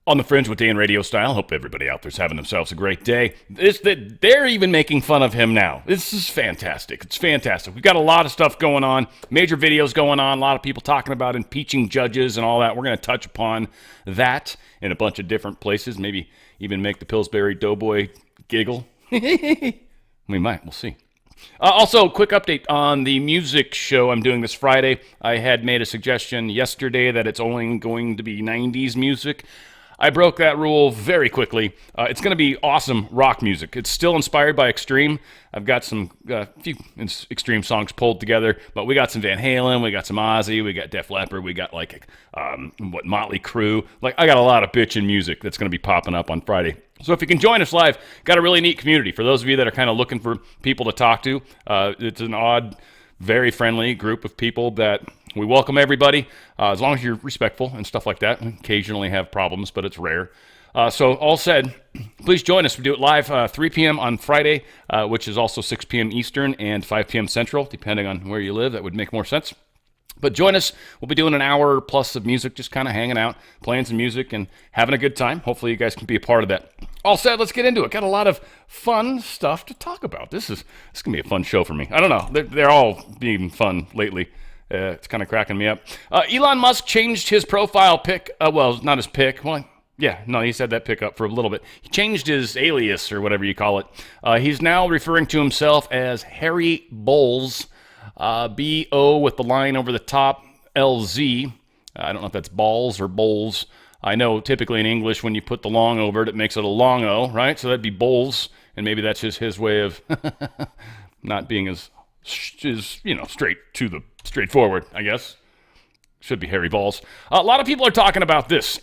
On the Fringe with Dan Radio Style. Hope everybody out there's having themselves a great day. They're even making fun of him now. This is fantastic. It's fantastic. We've got a lot of stuff going on, major videos going on, a lot of people talking about impeaching judges and all that. We're going to touch upon that in a bunch of different places, maybe even make the Pillsbury Doughboy giggle. We might. We'll see. Also, quick update on the music show I'm doing this Friday. I had made a suggestion yesterday that it's only going to be 90s music. I broke that rule very quickly. It's going to be awesome rock music. It's still inspired by Extreme. I've got some few Extreme songs pulled together, but we got some Van Halen, we got some Ozzy, we got Def Leppard, we got Motley Crue. I got a lot of bitchin' music that's going to be popping up on Friday. So if you can join us live, got a really neat community. For those of you that are kind of looking for people to talk to, it's an odd, very friendly group of people that we welcome everybody, as long as you're respectful and stuff like that. We occasionally have problems, but it's rare. So all said, please join us. We do it live 3 p.m. on Friday, which is also 6 p.m. Eastern and 5 p.m. Central, depending on where you live. That would make more sense. But join us. We'll be doing an hour plus of music, just kind of hanging out, playing some music, and having a good time. Hopefully you guys can be a part of that. All said, let's get into it. Got a lot of fun stuff to talk about. This is going to be a fun show for me. I don't know. They're all being fun lately. It's kind of cracking me up. Elon Musk changed his profile pic. Well, not his pic. Well, yeah, no, he's had that pic up for a little bit. He changed his alias or whatever you call it. He's now referring to himself as Harry Bowles, B-O with the line over the top, L-Z. I don't know if that's balls or bowls. I know typically in English when you put the long over it, it makes it a long O, right? So that'd be bowls, and maybe that's just his way of not being as straightforward, I guess. Should be Harry Balls. A lot of people are talking about this.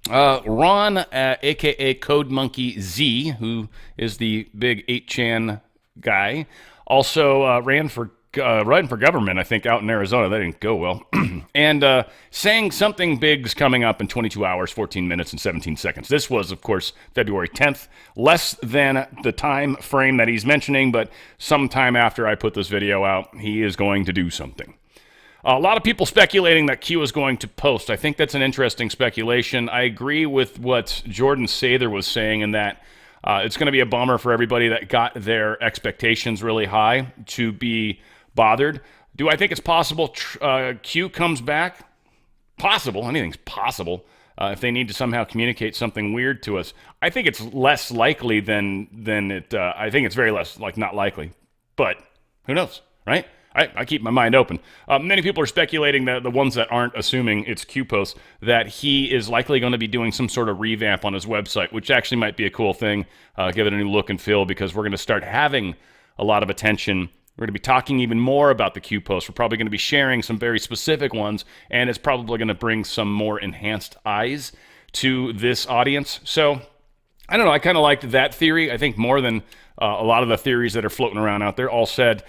Ron, a.k.a. Code Monkey Z, who is the big 8chan guy, also ran for government, I think, out in Arizona. That didn't go well. And saying something big's coming up in 22 hours, 14 minutes, and 17 seconds. This was, of course, February 10th. Less than the time frame that he's mentioning, but sometime after I put this video out, he is going to do something. A lot of people speculating that Q is going to post. I think that's an interesting speculation. I agree with what Jordan Sather was saying in that it's going to be a bummer for everybody that got their expectations really high to be bothered. Do I think it's possible Q comes back? Possible. Anything's possible. If they need to somehow communicate something weird to us. I think it's less likely than it. I think it's very less, not likely. But who knows, right? I keep my mind open. Many people are speculating that the ones that aren't assuming it's Q-Post, that he is likely going to be doing some sort of revamp on his website, which actually might be a cool thing. Give it a new look and feel, because we're going to start having a lot of attention. We're going to be talking even more about the Q-Post. We're probably going to be sharing some very specific ones, and it's probably going to bring some more enhanced eyes to this audience. So, I don't know. I kind of liked that theory. I think more than a lot of the theories that are floating around out there. All said,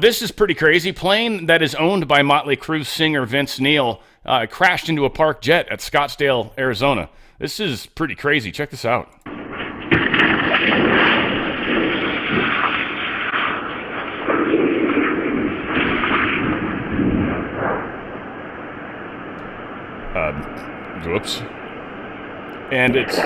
this is pretty crazy. Plane that is owned by Motley Crue singer Vince Neil crashed into a park jet at Scottsdale, Arizona. This is pretty crazy. Check this out. Whoops. And it's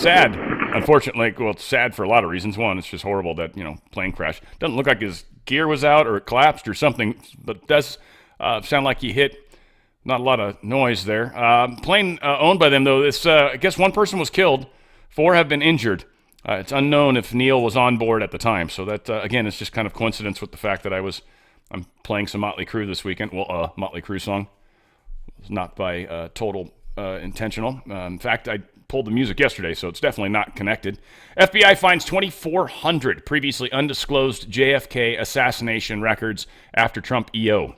sad, unfortunately. Well, it's sad for a lot of reasons. One, it's just horrible that, plane crash. Doesn't look like his gear was out or it collapsed or something, but it does sound like he hit. Not a lot of noise there. Plane owned by them, though. I guess one person was killed. 4 have been injured. It's unknown if Neil was on board at the time. So that, again, it's just kind of coincidence with the fact that I'm playing some Motley Crue this weekend. Well, a Motley Crue song. It's not by total intentional. In fact, I pulled the music yesterday, so it's definitely not connected. FBI finds 2,400 previously undisclosed JFK assassination records after Trump EO.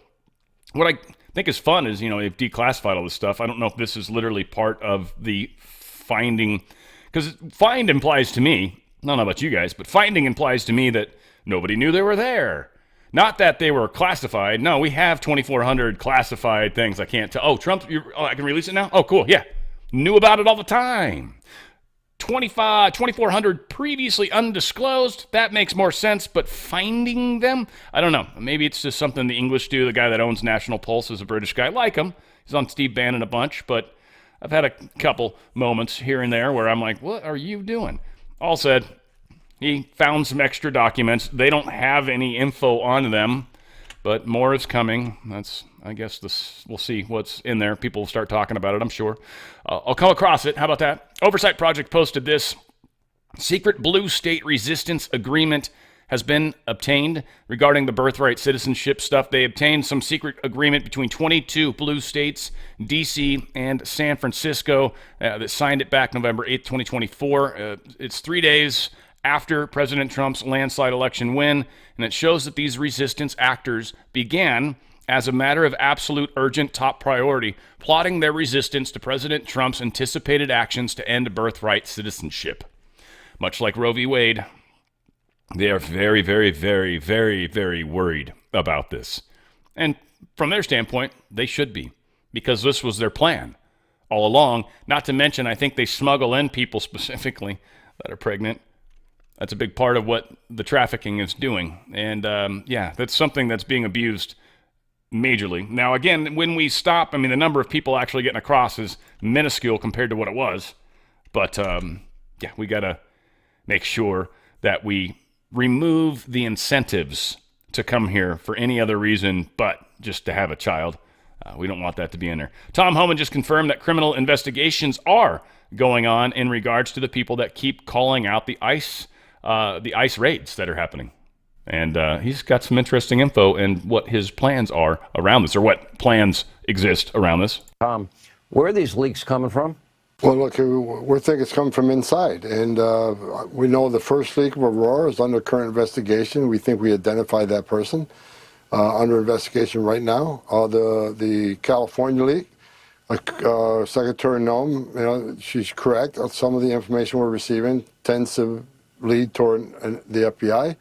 What I think is fun is, they've declassified all this stuff. I don't know if this is literally part of the finding, because find implies to me, I don't know about you guys, but finding implies to me that nobody knew they were there. Not that they were classified. No, we have 2,400 classified things. I can't tell. Oh, Trump, I can release it now? Oh, cool, yeah. Knew about it all the time. 2,400 previously undisclosed. That makes more sense, but finding them? I don't know. Maybe it's just something the English do. The guy that owns National Pulse is a British guy. I like him. He's on Steve Bannon a bunch, but I've had a couple moments here and there where I'm like, what are you doing? All said, he found some extra documents. They don't have any info on them, but more is coming. I guess we'll see what's in there. People will start talking about it, I'm sure. I'll come across it. How about that? Oversight Project posted this. Secret blue state resistance agreement has been obtained regarding the birthright citizenship stuff. They obtained some secret agreement between 22 blue states, D.C. and San Francisco, that signed it back November 8th, 2024. It's 3 days after President Trump's landslide election win, and it shows that these resistance actors began as a matter of absolute urgent top priority, plotting their resistance to President Trump's anticipated actions to end birthright citizenship. Much like Roe v. Wade, they are very, very, very, very, very worried about this. And from their standpoint, they should be, because this was their plan all along. Not to mention, I think they smuggle in people specifically that are pregnant. That's a big part of what the trafficking is doing. And that's something that's being abused majorly. Now, again, when we stop, the number of people actually getting across is minuscule compared to what it was. But, we got to make sure that we remove the incentives to come here for any other reason but just to have a child. We don't want that to be in there. Tom Homan just confirmed that criminal investigations are going on in regards to the people that keep calling out the ICE raids that are happening. And he's got some interesting info and what his plans are around this, or what plans exist around this. Tom, where are these leaks coming from? Well, look, we think it's coming from inside, and we know the first leak of Aurora is under current investigation. We think we identified that person under investigation right now. The California leak, Secretary Noem, she's correct. Some of the information we're receiving tends to lead toward the FBI.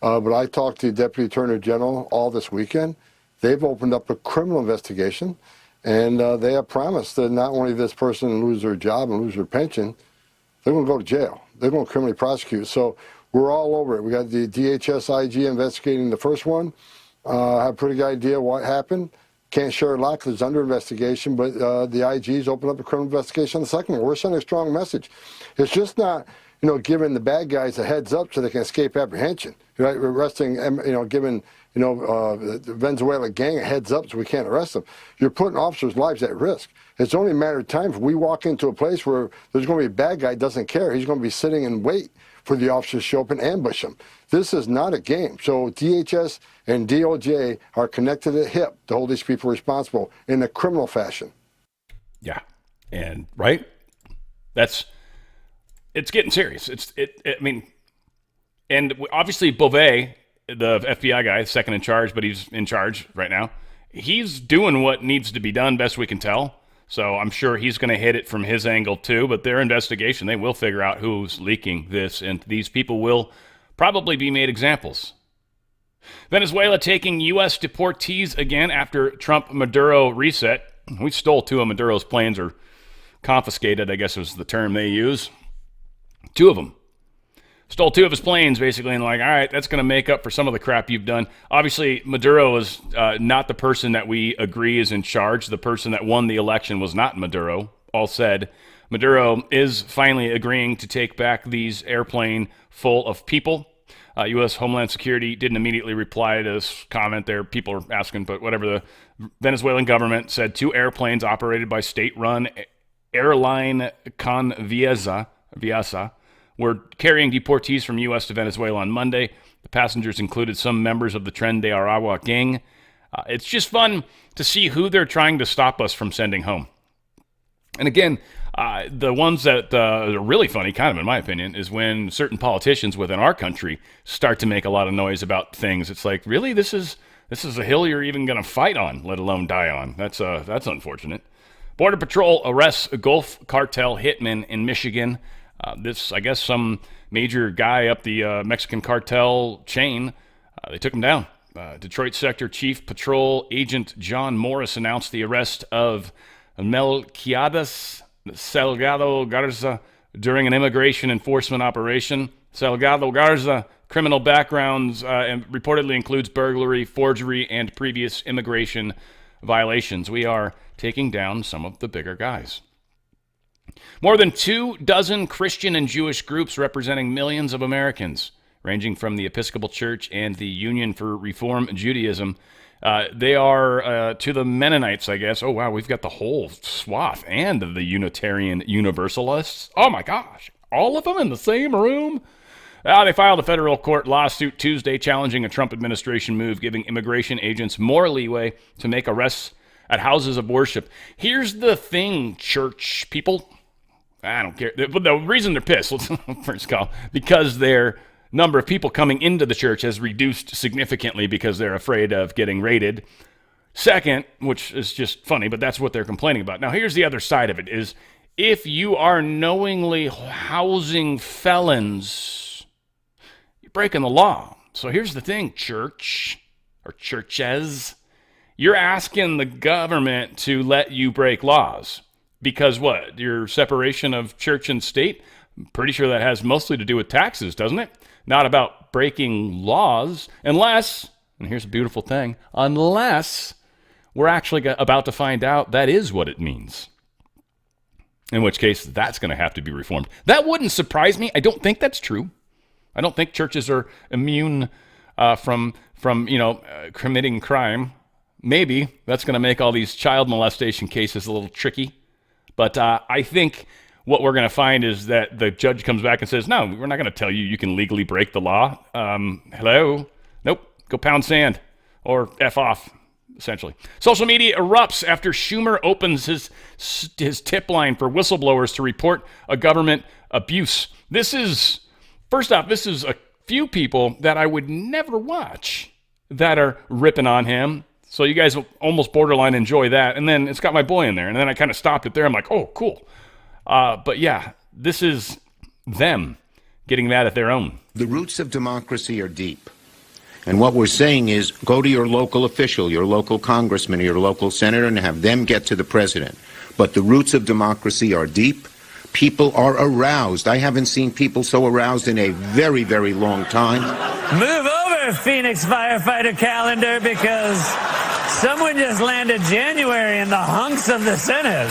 But I talked to the Deputy Attorney General all this weekend. They've opened up a criminal investigation. And they have promised that not only this person lose their job and lose their pension, they're going to go to jail. They're going to criminally prosecute. So we're all over it. We got the DHS IG investigating the first one. Have a pretty good idea what happened. Can't share a lot because it's under investigation, but the IG's opened up a criminal investigation on the second one. We're sending a strong message. It's just not, giving the bad guys a heads up so they can escape apprehension. Right? We're arresting, giving the Venezuela gang a heads up so we can't arrest them. You're putting officers' lives at risk. It's only a matter of time if we walk into a place where there's going to be a bad guy doesn't care. He's going to be sitting and wait for the officers to show up and ambush him. This is not a game. So DHS and DOJ are connected at hip to hold these people responsible in a criminal fashion. Yeah. And right? It's getting serious. And obviously Beauvais, the FBI guy, second in charge, but he's in charge right now. He's doing what needs to be done, best we can tell. So I'm sure he's going to hit it from his angle too. But their investigation, they will figure out who's leaking this, and these people will probably be made examples. Venezuela taking U.S. deportees again after Trump-Maduro reset. We stole 2 of Maduro's planes, or confiscated, I guess was the term they use. 2 of them. Stole 2 of his planes, basically, and all right, that's going to make up for some of the crap you've done. Obviously, Maduro is not the person that we agree is in charge. The person that won the election was not Maduro. All said, Maduro is finally agreeing to take back these airplane full of people. U.S. Homeland Security didn't immediately reply to this comment there. People are asking, but whatever. The Venezuelan government said 2 airplanes operated by state-run airline Conviasa were carrying deportees from U.S. to Venezuela on Monday. The passengers included some members of the Tren de Aragua gang. It's just fun to see who they're trying to stop us from sending home. And again, the ones that are really funny, kind of in my opinion, is when certain politicians within our country start to make a lot of noise about things. It's like, really, this is a hill you're even going to fight on, let alone die on. That's unfortunate. Border Patrol arrests a Gulf cartel hitman in Michigan. This, I guess, some major guy up the Mexican cartel chain. They took him down. Detroit Sector Chief Patrol Agent John Morris announced the arrest of Melquiades Salgado Garza during an immigration enforcement operation. Salgado Garza criminal backgrounds and reportedly includes burglary, forgery, and previous immigration violations. We are taking down some of the bigger guys. More than 24 Christian and Jewish groups representing millions of Americans, ranging from the Episcopal Church and the Union for Reform Judaism. They are to the Mennonites, I guess. Oh, wow, we've got the whole swath. And the Unitarian Universalists. Oh, my gosh. All of them in the same room? They filed a federal court lawsuit Tuesday challenging a Trump administration move, giving immigration agents more leeway to make arrests at houses of worship. Here's the thing, church people. I don't care. But the reason they're pissed, let's first call, because their number of people coming into the church has reduced significantly because they're afraid of getting raided. Second, which is just funny, but that's what they're complaining about. Now, here's the other side of it, is if you are knowingly housing felons, you're breaking the law. So here's the thing, church, or churches. You're asking the government to let you break laws. Because what? Your separation of church and state? I'm pretty sure that has mostly to do with taxes, doesn't it? Not about breaking laws, unless, and here's a beautiful thing, unless we're actually about to find out that is what it means. In which case, that's going to have to be reformed. That wouldn't surprise me. I don't think that's true. I don't think churches are immune from committing crime. Maybe that's going to make all these child molestation cases a little tricky. But I think what we're going to find is that the judge comes back and says, no, we're not going to tell you you can legally break the law. Hello? Nope. Go pound sand or F off, essentially. Social media erupts after Schumer opens his tip line for whistleblowers to report a government abuse. First off, this is a few people that I would never watch that are ripping on him. So you guys will almost borderline enjoy that. And then it's got my boy in there. And then I kind of stopped it there. I'm like, oh, cool. But yeah, this is them getting that at their own. The roots of democracy are deep. And what we're saying is go to your local official, your local congressman, or your local senator, and have them get to the president. But the roots of democracy are deep. People are aroused. I haven't seen people so aroused in a very, very long time. Move over, Phoenix firefighter calendar, because someone just landed January in the hunks of the Senate.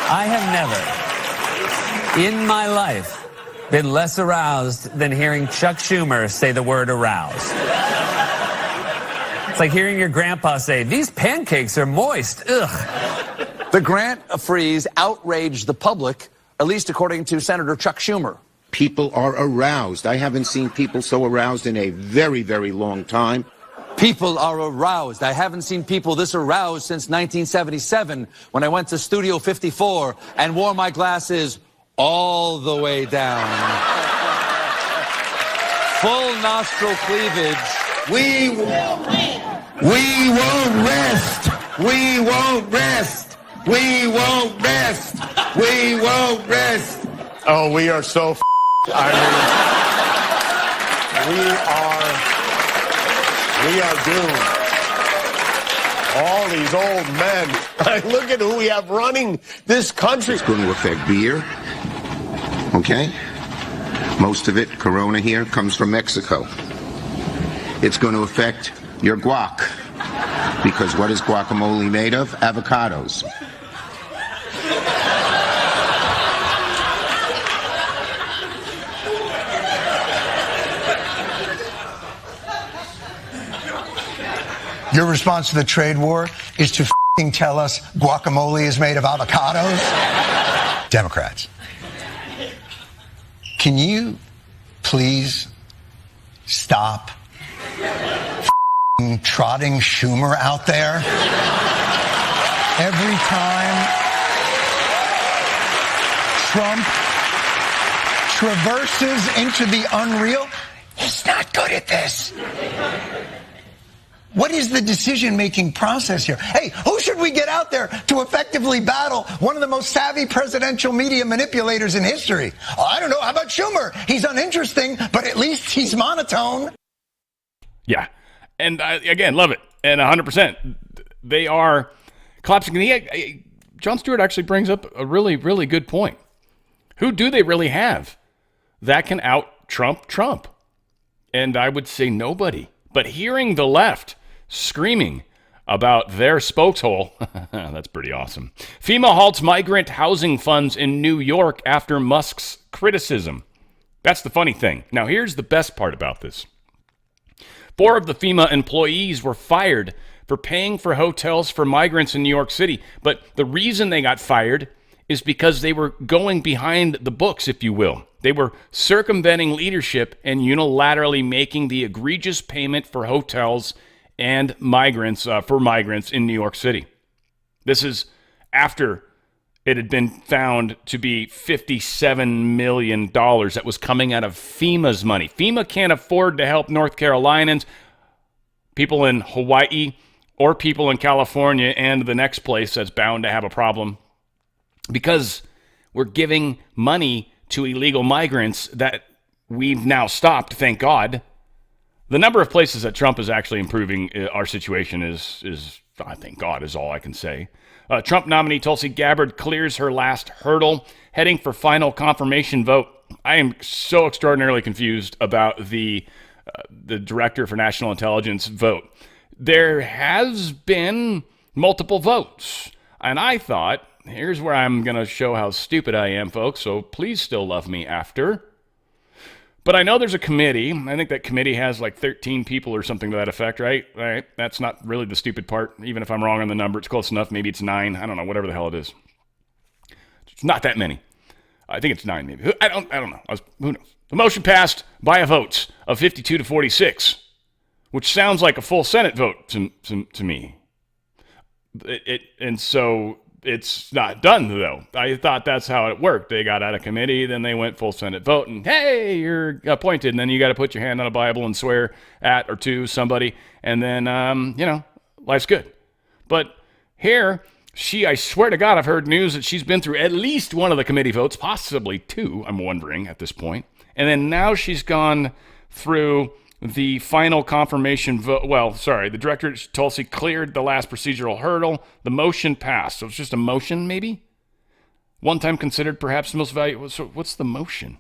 I have never, in my life, been less aroused than hearing Chuck Schumer say the word aroused. It's like hearing your grandpa say, these pancakes are moist. Ugh. The grant freeze outraged the public, at least according to Senator Chuck Schumer. People are aroused. I haven't seen people so aroused in a very, very long time. People are aroused. I haven't seen people this aroused since 1977 when I went to Studio 54 and wore my glasses all the way down. Full nostril cleavage. We won't rest. We won't rest. We won't rest. We won't rest. Oh, we are so we are doomed. All these old men. Look at who we have running this country. It's going to affect beer. Okay? Most of it, Corona here, comes from Mexico. It's going to affect your guac. Because what is guacamole made of? Avocados. Your response to the trade war is to f***ing tell us guacamole is made of avocados? Democrats, can you please stop f***ing trotting Schumer out there? Every time Trump traverses into the unreal, he's not good at this. What is the decision-making process here? Hey, who should we get out there to effectively battle one of the most savvy presidential media manipulators in history? Oh, I don't know. How about Schumer? He's uninteresting, but at least he's monotone. Yeah. And again, love it. And 100%. They are collapsing. Jon Stewart actually brings up a really, really good point. Who do they really have that can out-Trump Trump? And I would say nobody. But hearing the left screaming, about their spokeshole. That's pretty awesome. FEMA halts migrant housing funds in New York after Musk's criticism. That's the funny thing. Now, here's the best part about this. 4 of the FEMA employees were fired for paying for hotels for migrants in New York City. But the reason they got fired is because they were going behind the books, if you will. They were circumventing leadership and unilaterally making the egregious payment for hotels and migrants in New York City. This is after it had been found to be $57 million that was coming out of FEMA's money. FEMA can't afford to help North Carolinians, people in Hawaii, or people in California and the next place that's bound to have a problem, because we're giving money to illegal migrants that we've now stopped, thank God. The number of places that Trump is actually improving our situation is I thank God, is all I can say. Trump nominee Tulsi Gabbard clears her last hurdle, heading for final confirmation vote. I am so extraordinarily confused about the Director for National Intelligence vote. There has been multiple votes, and I thought, here's where I'm going to show how stupid I am, folks, so please still love me after. But I know there's a committee. I think that committee has like 13 people or something to that effect, right? All right. That's not really the stupid part. Even if I'm wrong on the number, it's close enough. Maybe it's 9. I don't know, whatever the hell it is. It's not that many. I think it's 9 maybe. I don't know. Who knows? The motion passed by a vote of 52 to 46, which sounds like a full Senate vote to me. And so it's not done, though. I thought that's how it worked. They got out of committee, then they went full Senate vote, and hey, you're appointed. And then you got to put your hand on a Bible and swear at or to somebody, and then, life's good. But here, I swear to God, I've heard news that she's been through at least one of the committee votes, possibly 2, I'm wondering at this point. And then now she's gone through the final confirmation vote. Well, sorry, the director, Tulsi, cleared the last procedural hurdle. The motion passed. So it's just a motion, maybe? One time considered perhaps the most valuable. So what's the motion?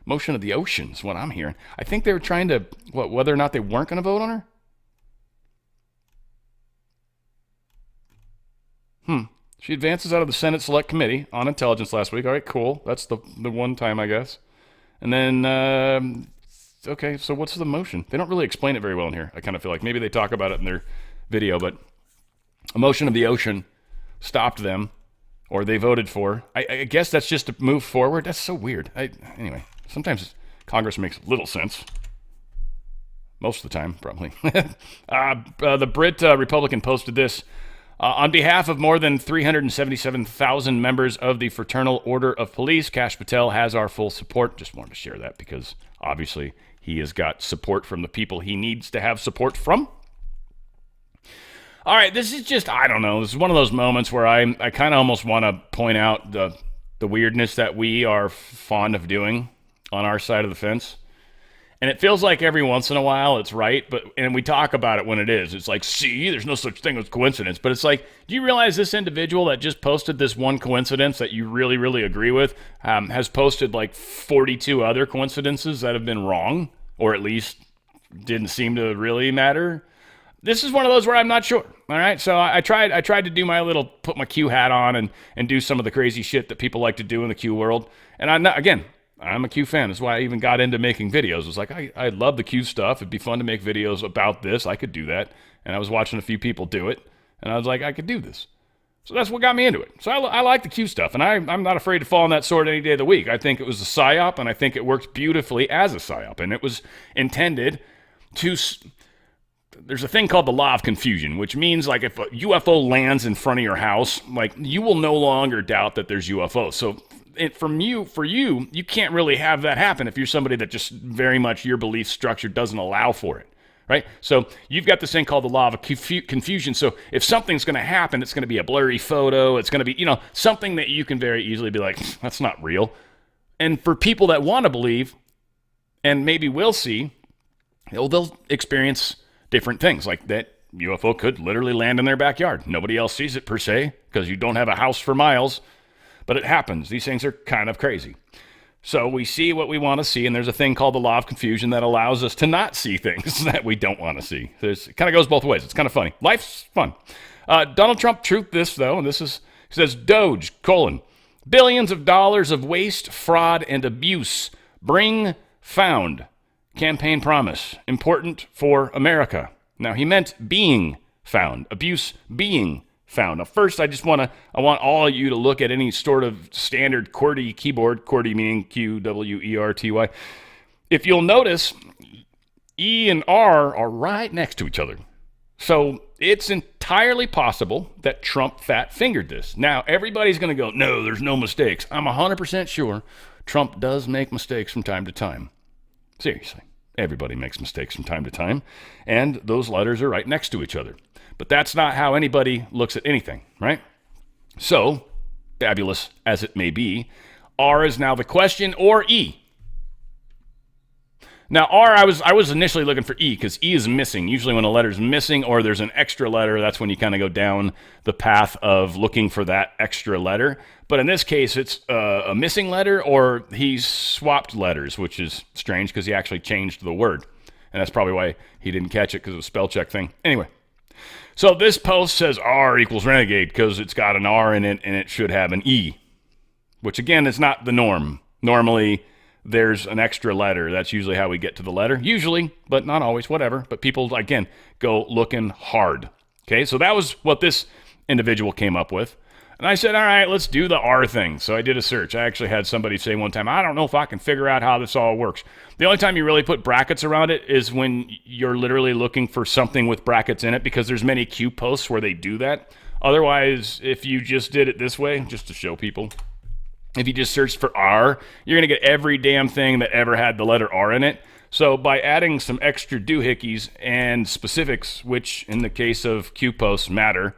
Motion of the oceans, what I'm hearing. I think they were trying to, whether or not they weren't going to vote on her? She advances out of the Senate Select Committee on Intelligence last week. All right, cool. That's the one time, I guess. And then, okay, so what's the motion? They don't really explain it very well in here. I kind of feel like maybe they talk about it in their video, but a motion of the ocean stopped them, or they voted for. I guess that's just to move forward. That's so weird. Anyway, sometimes Congress makes little sense. Most of the time, probably. The Brit Republican posted this. On behalf of more than 377,000 members of the Fraternal Order of Police, Kash Patel has our full support. Just wanted to share that because obviously he has got support from the people he needs to have support from. All right, this is just, I don't know, this is one of those moments where I kind of almost want to point out the weirdness that we are fond of doing on our side of the fence. And it feels like every once in a while it's right, and we talk about it when it is. It's like, see, there's no such thing as coincidence. But it's like, do you realize this individual that just posted this one coincidence that you really, really agree with has posted like 42 other coincidences that have been wrong, or at least didn't seem to really matter? This is one of those where I'm not sure. All right, so I tried to do my little, put my Q hat on and do some of the crazy shit that people like to do in the Q world. And I'm a Q fan. That's why I even got into making videos. It was like, I love the Q stuff. It'd be fun to make videos about this. I could do that. And I was watching a few people do it. And I was like, I could do this. So that's what got me into it. So I like the Q stuff. And I'm not afraid to fall on that sword any day of the week. I think it was a psyop, and I think it worked beautifully as a psyop. And it was intended to... There's a thing called the law of confusion, which means like if a UFO lands in front of your house, like you will no longer doubt that there's UFOs. So for you, you can't really have that happen if you're somebody that just very much your belief structure doesn't allow for it, right? So you've got this thing called the law of confusion. So if something's going to happen, it's going to be a blurry photo. It's going to be, something that you can very easily be like, that's not real. And for people that want to believe and maybe will see, they'll experience different things, like that UFO could literally land in their backyard. Nobody else sees it per se because you don't have a house for miles. But it happens. These things are kind of crazy. So we see what we want to see, and there's a thing called the law of confusion that allows us to not see things that we don't want to see. It kind of goes both ways. It's kind of funny. Life's fun. Donald Trump truthed this, though, and this is, he says, DOGE, billions of dollars of waste, fraud, and abuse. Bring found. Campaign promise. Important for America. Now, he meant being found. Abuse being found. Now, first, I want all of you to look at any sort of standard QWERTY keyboard, QWERTY meaning QWERTY. If you'll notice, E and R are right next to each other. So it's entirely possible that Trump fat-fingered this. Now, everybody's going to go, no, there's no mistakes. I'm 100% sure Trump does make mistakes from time to time. Seriously, everybody makes mistakes from time to time, and those letters are right next to each other. But that's not how anybody looks at anything, right? So, fabulous as it may be, R is now the question, or E. Now, R, I was initially looking for E, because E is missing. Usually when a letter's missing or there's an extra letter, that's when you kind of go down the path of looking for that extra letter. But in this case, it's a missing letter, or he's swapped letters, which is strange because he actually changed the word. And that's probably why he didn't catch it, because of the spell check thing. Anyway. So this post says R equals renegade because it's got an R in it and it should have an E, which again is not the norm. Normally there's an extra letter. That's usually how we get to the letter. Usually, but not always, whatever. But people, again, go looking hard. Okay, so that was what this individual came up with. And I said, all right, let's do the R thing. So I did a search. I actually had somebody say one time, I don't know if I can figure out how this all works. The only time you really put brackets around it is when you're literally looking for something with brackets in it, because there's many Q posts where they do that. Otherwise, if you just did it this way, just to show people, if you just searched for R, you're going to get every damn thing that ever had the letter R in it. So by adding some extra doohickeys and specifics, which in the case of Q posts matter,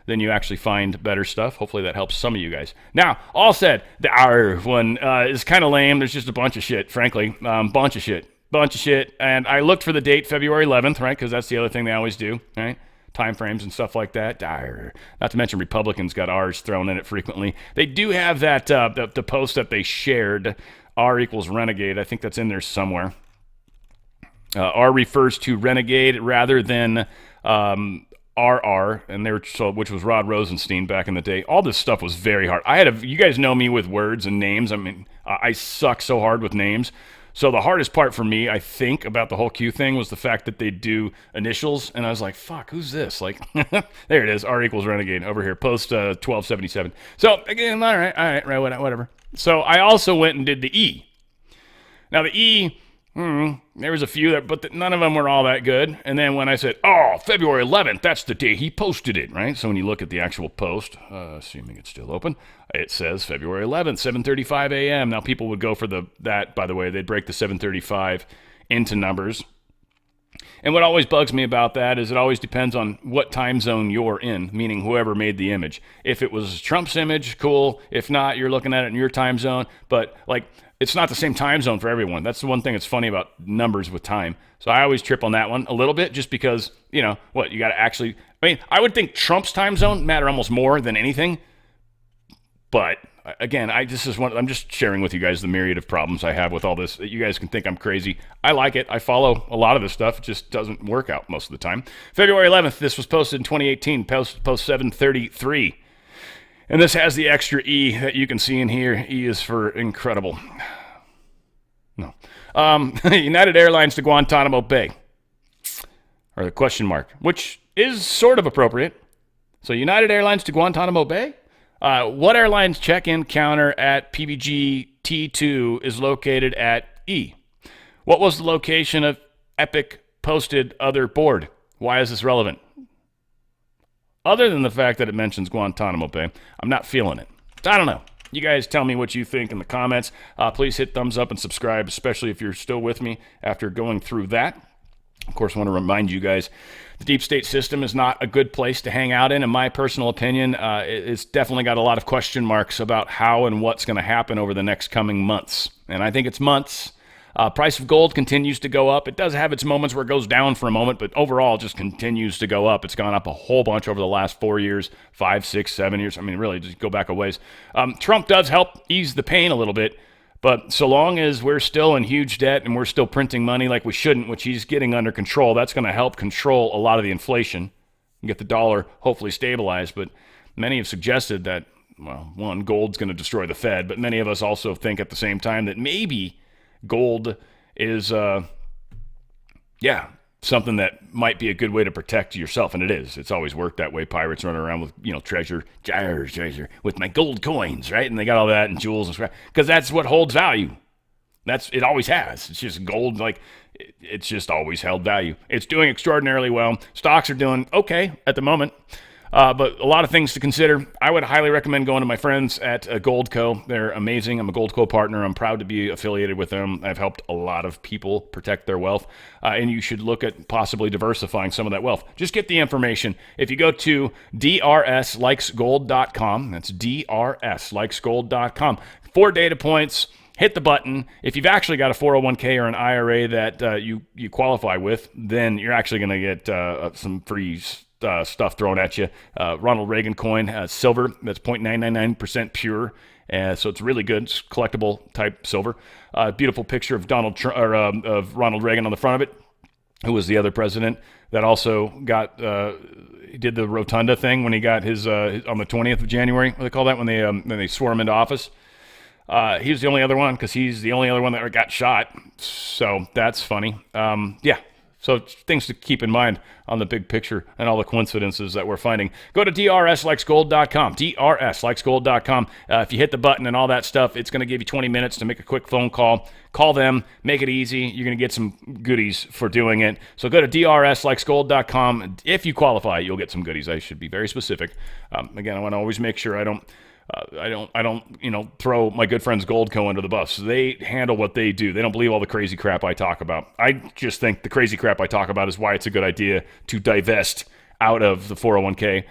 then you actually find better stuff. Hopefully that helps some of you guys. Now, all said, the R one is kind of lame. There's just a bunch of shit, frankly. Bunch of shit. And I looked for the date, February 11th, right? Because that's the other thing they always do, right? Time frames and stuff like that. Not to mention Republicans got R's thrown in it frequently. They do have that, the post that they shared, R equals renegade. I think that's in there somewhere. R refers to renegade rather than RR, and which was Rod Rosenstein back in the day. All this stuff was very hard. You guys know me with words and names. I mean, I suck so hard with names. So the hardest part for me, I think, about the whole Q thing was the fact that they do initials, and I was like, fuck, who's this? Like, there it is, R equals renegade over here, post 1277. So again, all right, whatever. So I also went and did the E. Now the E, there was a few, but none of them were all that good. And then when I said, February 11th, that's the day he posted it, right? So when you look at the actual post, assuming it's still open, it says February 11th, 7:35 a.m. Now people would go for that, by the way, they'd break the 7:35 into numbers. And what always bugs me about that is it always depends on what time zone you're in, meaning whoever made the image. If it was Trump's image, cool. If not, you're looking at it in your time zone. But it's not the same time zone for everyone. That's the one thing that's funny about numbers with time. So I always trip on that one a little bit, just because, you got to actually, I would think Trump's time zone matter almost more than anything. But again, I'm just sharing with you guys the myriad of problems I have with all this. You guys can think I'm crazy. I like it. I follow a lot of this stuff. It just doesn't work out most of the time. February 11th, this was posted in 2018, post 7:33. And this has the extra E that you can see in here. E is for incredible. No. United Airlines to Guantanamo Bay. Or the question mark, which is sort of appropriate. So United Airlines to Guantanamo Bay? What airline's check-in counter at PBG T2 is located at E? What was the location of Epic posted other board? Why is this relevant? Other than the fact that it mentions Guantanamo Bay, I'm not feeling it. I don't know. You guys tell me what you think in the comments. Please hit thumbs up and subscribe, especially if you're still with me after going through that. Of course, I want to remind you guys, the deep state system is not a good place to hang out in my personal opinion. It's definitely got a lot of question marks about how and what's going to happen over the next coming months. And I think it's months. Price of gold continues to go up. It does have its moments where it goes down for a moment, but overall it just continues to go up. It's gone up a whole bunch over the last 4 years, 5, 6, 7 years. Really, just go back a ways. Trump does help ease the pain a little bit, But so long as we're still in huge debt and we're still printing money like we shouldn't, which he's getting under control, that's going to help control a lot of the inflation and get the dollar hopefully stabilized. But many have suggested that, well, one, gold's going to destroy the Fed, but many of us also think at the same time that maybe gold is, something that might be a good way to protect yourself, and it is. It's always worked that way. Pirates running around with, treasure with my gold coins, right? And they got all that and jewels and stuff because that's what holds value. It always has. It's just gold, it's just always held value. It's doing extraordinarily well. Stocks are doing okay at the moment. But a lot of things to consider. I would highly recommend going to my friends at Goldco. They're amazing. I'm a Goldco partner. I'm proud to be affiliated with them. I've helped a lot of people protect their wealth. And you should look at possibly diversifying some of that wealth. Just get the information. If you go to drslikesgold.com, that's drslikesgold.com. 4 data points. Hit the button. If you've actually got a 401k or an IRA that you qualify with, then you're actually going to get some free stuff thrown at you. Ronald Reagan coin, silver, that's 0.999% pure. So it's really good. It's collectible type silver. Beautiful picture of Donald Trump, or of Ronald Reagan on the front of it, who was the other president that also got he did the rotunda thing when he got his on the 20th of January. What do they call that when they swore him into office? He was the only other one because he's the only other one that got shot. So that's funny. So things to keep in mind on the big picture and all the coincidences that we're finding. Go to drslikesgold.com, drslikesgold.com. If you hit the button and all that stuff, it's going to give you 20 minutes to make a quick phone call. Call them, make it easy. You're going to get some goodies for doing it. So go to drslikesgold.com. If you qualify, you'll get some goodies. I should be very specific. Again, I want to always make sure I don't throw my good friends Goldco under the bus. They handle what they do. They don't believe all the crazy crap I talk about. I just think the crazy crap I talk about is why it's a good idea to divest out of the 401k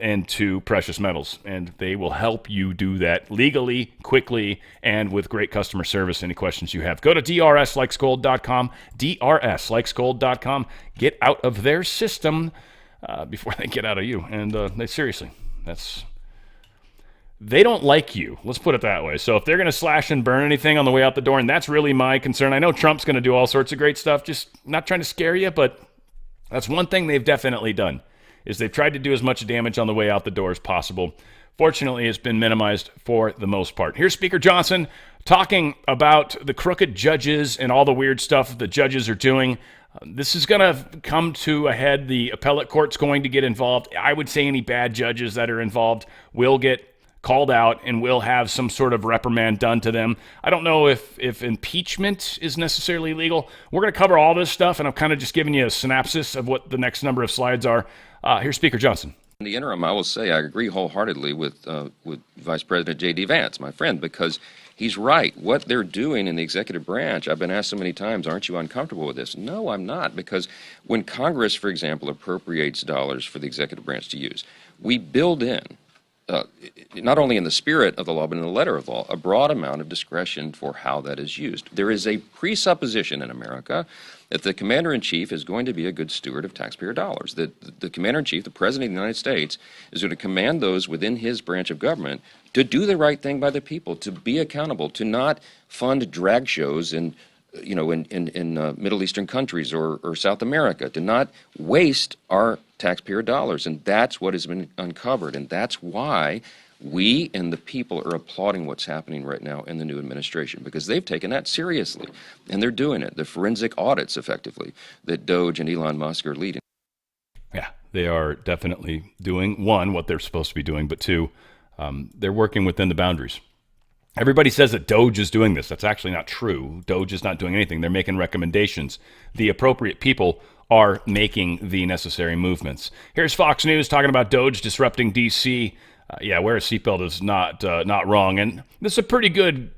into precious metals. And they will help you do that legally, quickly, and with great customer service. Any questions you have, go to drslikesgold.com, drslikesgold.com. Get out of their system before they get out of you. And seriously, they don't like you. Let's put it that way. So if they're going to slash and burn anything on the way out the door, and that's really my concern. I know Trump's going to do all sorts of great stuff, just not trying to scare you, but that's one thing they've definitely done, is they've tried to do as much damage on the way out the door as possible. Fortunately, it's been minimized for the most part. Here's Speaker Johnson talking about the crooked judges and all the weird stuff the judges are doing. This is going to come to a head. The appellate court's going to get involved. I would say any bad judges that are involved will get called out and will have some sort of reprimand done to them. I don't know if impeachment is necessarily legal. We're going to cover all this stuff, and I'm kind of just giving you a synopsis of what the next number of slides are. Here's Speaker Johnson. In the interim, I will say I agree wholeheartedly with Vice President J.D. Vance, my friend, because he's right. What they're doing in the executive branch, I've been asked so many times, aren't you uncomfortable with this? No, I'm not, because when Congress, for example, appropriates dollars for the executive branch to use, we build in, not only in the spirit of the law, but in the letter of law, a broad amount of discretion for how that is used. There is a presupposition in America that the commander-in-chief is going to be a good steward of taxpayer dollars. That the commander-in-chief, the president of the United States, is going to command those within his branch of government to do the right thing by the people, to be accountable, to not fund drag shows in Middle Eastern countries or South America, to not waste our taxpayer dollars. And that's what has been uncovered. And that's why we and the people are applauding what's happening right now in the new administration, because they've taken that seriously. And they're doing it. The forensic audits, effectively, that DOGE and Elon Musk are leading. Yeah, they are definitely doing, one, what they're supposed to be doing, but two, they're working within the boundaries. Everybody says that DOGE is doing this. That's actually not true. DOGE is not doing anything. They're making recommendations. The appropriate people are making the necessary movements. Here's Fox News talking about DOGE disrupting D.C. Wear a seatbelt is not wrong. And this is a pretty good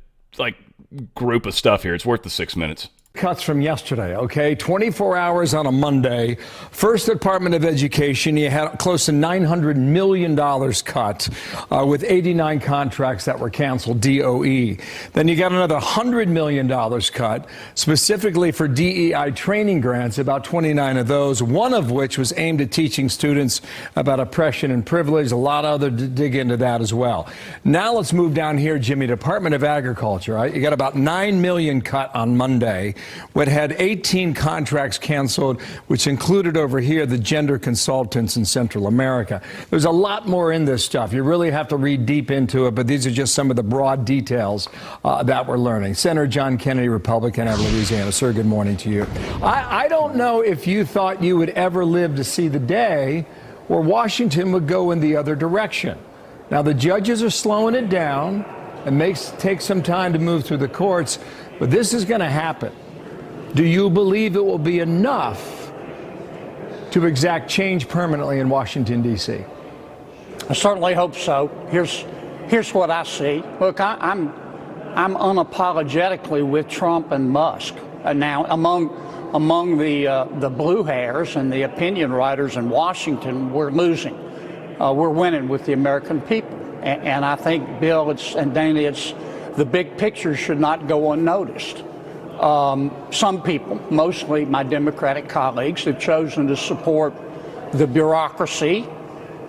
group of stuff here. It's worth the 6 minutes. Cuts from yesterday, okay? 24 hours on a Monday. First Department of Education, you had close to $900 million cut with 89 contracts that were canceled, DOE. Then you got another $100 million cut specifically for DEI training grants, about 29 of those, one of which was aimed at teaching students about oppression and privilege. A lot of other to dig into that as well. Now let's move down here, Jimmy. Department of Agriculture, right? You got about $9 million cut on Monday. What had 18 contracts canceled, which included over here the gender consultants in Central America. There's a lot more in this stuff. You really have to read deep into it, but these are just some of the broad details that we're learning. Senator John Kennedy, Republican out of Louisiana. Sir, good morning to you. I don't know if you thought you would ever live to see the day where Washington would go in the other direction. Now, the judges are slowing it down. It takes some time to move through the courts, but this is going to happen. Do you believe it will be enough to exact change permanently in Washington, D.C.? I certainly hope so. Here's what I see. Look, I'm unapologetically with Trump and Musk. Now, among the blue hairs and the opinion writers in Washington, we're losing. We're winning with the American people. And I think, Bill and Dana, the big picture should not go unnoticed. Some people, mostly my Democratic colleagues, have chosen to support the bureaucracy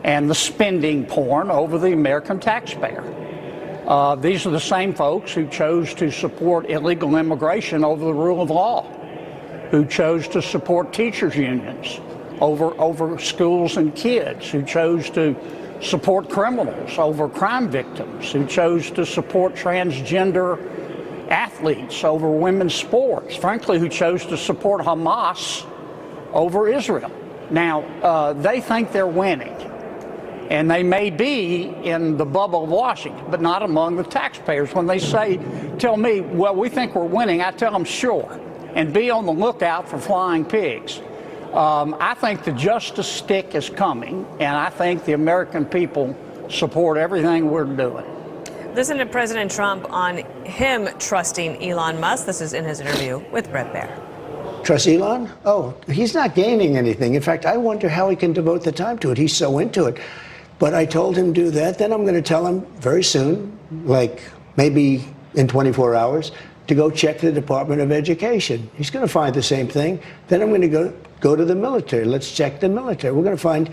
and the spending porn over the American taxpayer. These are the same folks who chose to support illegal immigration over the rule of law, who chose to support teachers' unions over schools and kids, who chose to support criminals over crime victims, who chose to support transgender athletes over women's sports, frankly, who chose to support Hamas over Israel. Now, they think they're winning, and they may be in the bubble of Washington, but not among the taxpayers. When they tell me, well, we think we're winning, I tell them, sure, and be on the lookout for flying pigs. I think the justice stick is coming, and I think the American people support everything we're doing. Listen to President Trump on him trusting Elon Musk. This is in his interview with Bret Baier. Trust Elon? Oh, he's not gaining anything. In fact, I wonder how he can devote the time to it. He's so into it. But I told him do that. Then I'm going to tell him very soon, like maybe in 24 hours, to go check the Department of Education. He's going to find the same thing. Then I'm going to go to the military. Let's check the military. We're going to find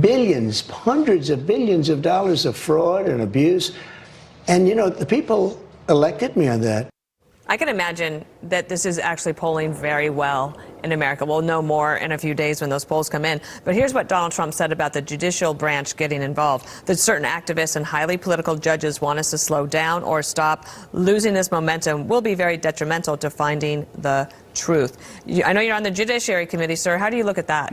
billions, hundreds of billions of dollars of fraud and abuse. And, you know, the people elected me on that. I can imagine that this is actually polling very well in America. We'll know more in a few days when those polls come in. But here's what Donald Trump said about the judicial branch getting involved. That certain activists and highly political judges want us to slow down or stop. Losing this momentum will be very detrimental to finding the truth. I know you're on the Judiciary Committee, sir. How do you look at that?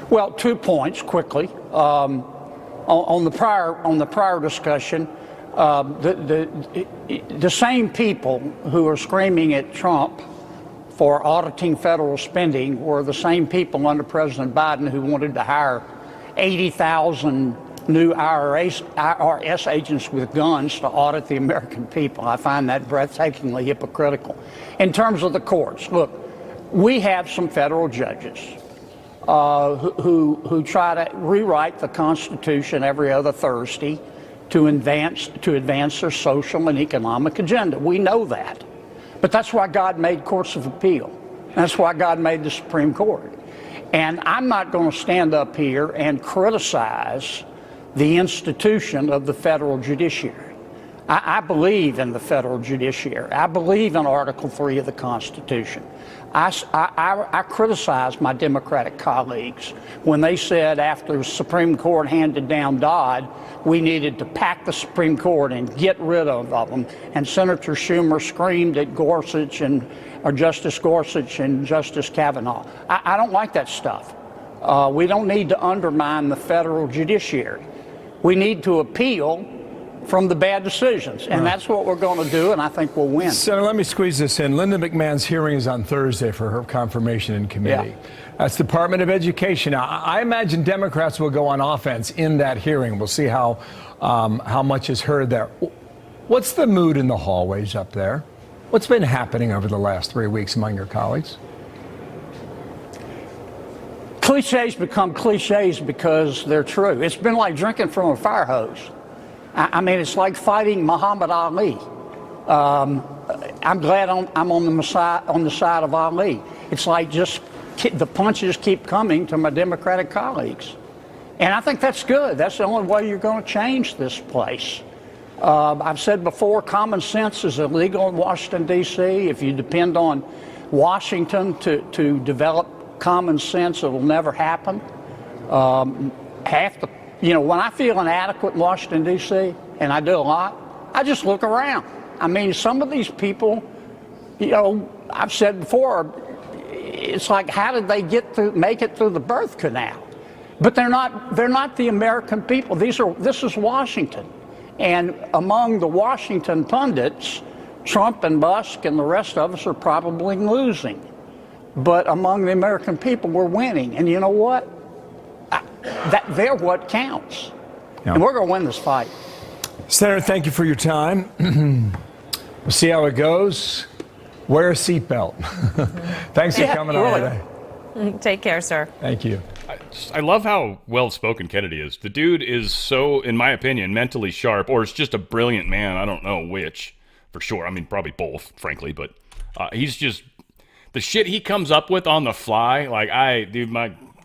Well, 2 points quickly. On the prior discussion, the same people who are screaming at Trump for auditing federal spending were the same people under President Biden who wanted to hire 80,000 new IRS agents with guns to audit the American people. I find that breathtakingly hypocritical. In terms of the courts, look, we have some federal judges who try to rewrite the Constitution every other Thursday to advance their social and economic agenda. We know that. But that's why God made courts of appeal. That's why God made the Supreme Court. And I'm not going to stand up here and criticize the institution of the federal judiciary. I believe in the federal judiciary. I believe in Article 3 of the Constitution. I criticize my Democratic colleagues when they said after the Supreme Court handed down Dodd, we needed to pack the Supreme Court and get rid of them. And Senator Schumer screamed at Justice Gorsuch and Justice Kavanaugh. I don't like that stuff. We don't need to undermine the federal judiciary. We need to appeal from the bad decisions, and that's what we're going to do, and I think we'll win. Senator, let me squeeze this in. Linda McMahon's hearing is on Thursday for her confirmation in committee. Yeah. That's Department of Education. Now, I imagine Democrats will go on offense in that hearing. We'll see how much is heard there. What's the mood in the hallways up there? What's been happening over the last 3 weeks among your colleagues? Cliches become cliches because they're true. It's been like drinking from a fire hose. I mean, it's like fighting Muhammad Ali. I'm glad I'm on the side of Ali. It's like just the punches keep coming to my Democratic colleagues. And I think that's good. That's the only way you're going to change this place. I've said before, common sense is illegal in Washington, D.C. If you depend on Washington to develop common sense, it'll never happen. When I feel inadequate in Washington, D.C., and I do a lot, I just look around. I mean, some of these people, I've said before, it's like, how did they make it through the birth canal? But they're not the American people. This is Washington. And among the Washington pundits, Trump and Musk and the rest of us are probably losing. But among the American people, we're winning. And you know what? They're what counts. Yeah. And we're going to win this fight. Senator, thank you for your time. We'll see how it goes. Wear a seatbelt. Thanks for coming on today. Take care, sir. Thank you. I love how well-spoken Kennedy is. The dude is so, in my opinion, mentally sharp, or is just a brilliant man. I don't know which, for sure. I mean, probably both, frankly. But he's just, the shit he comes up with on the fly, like, I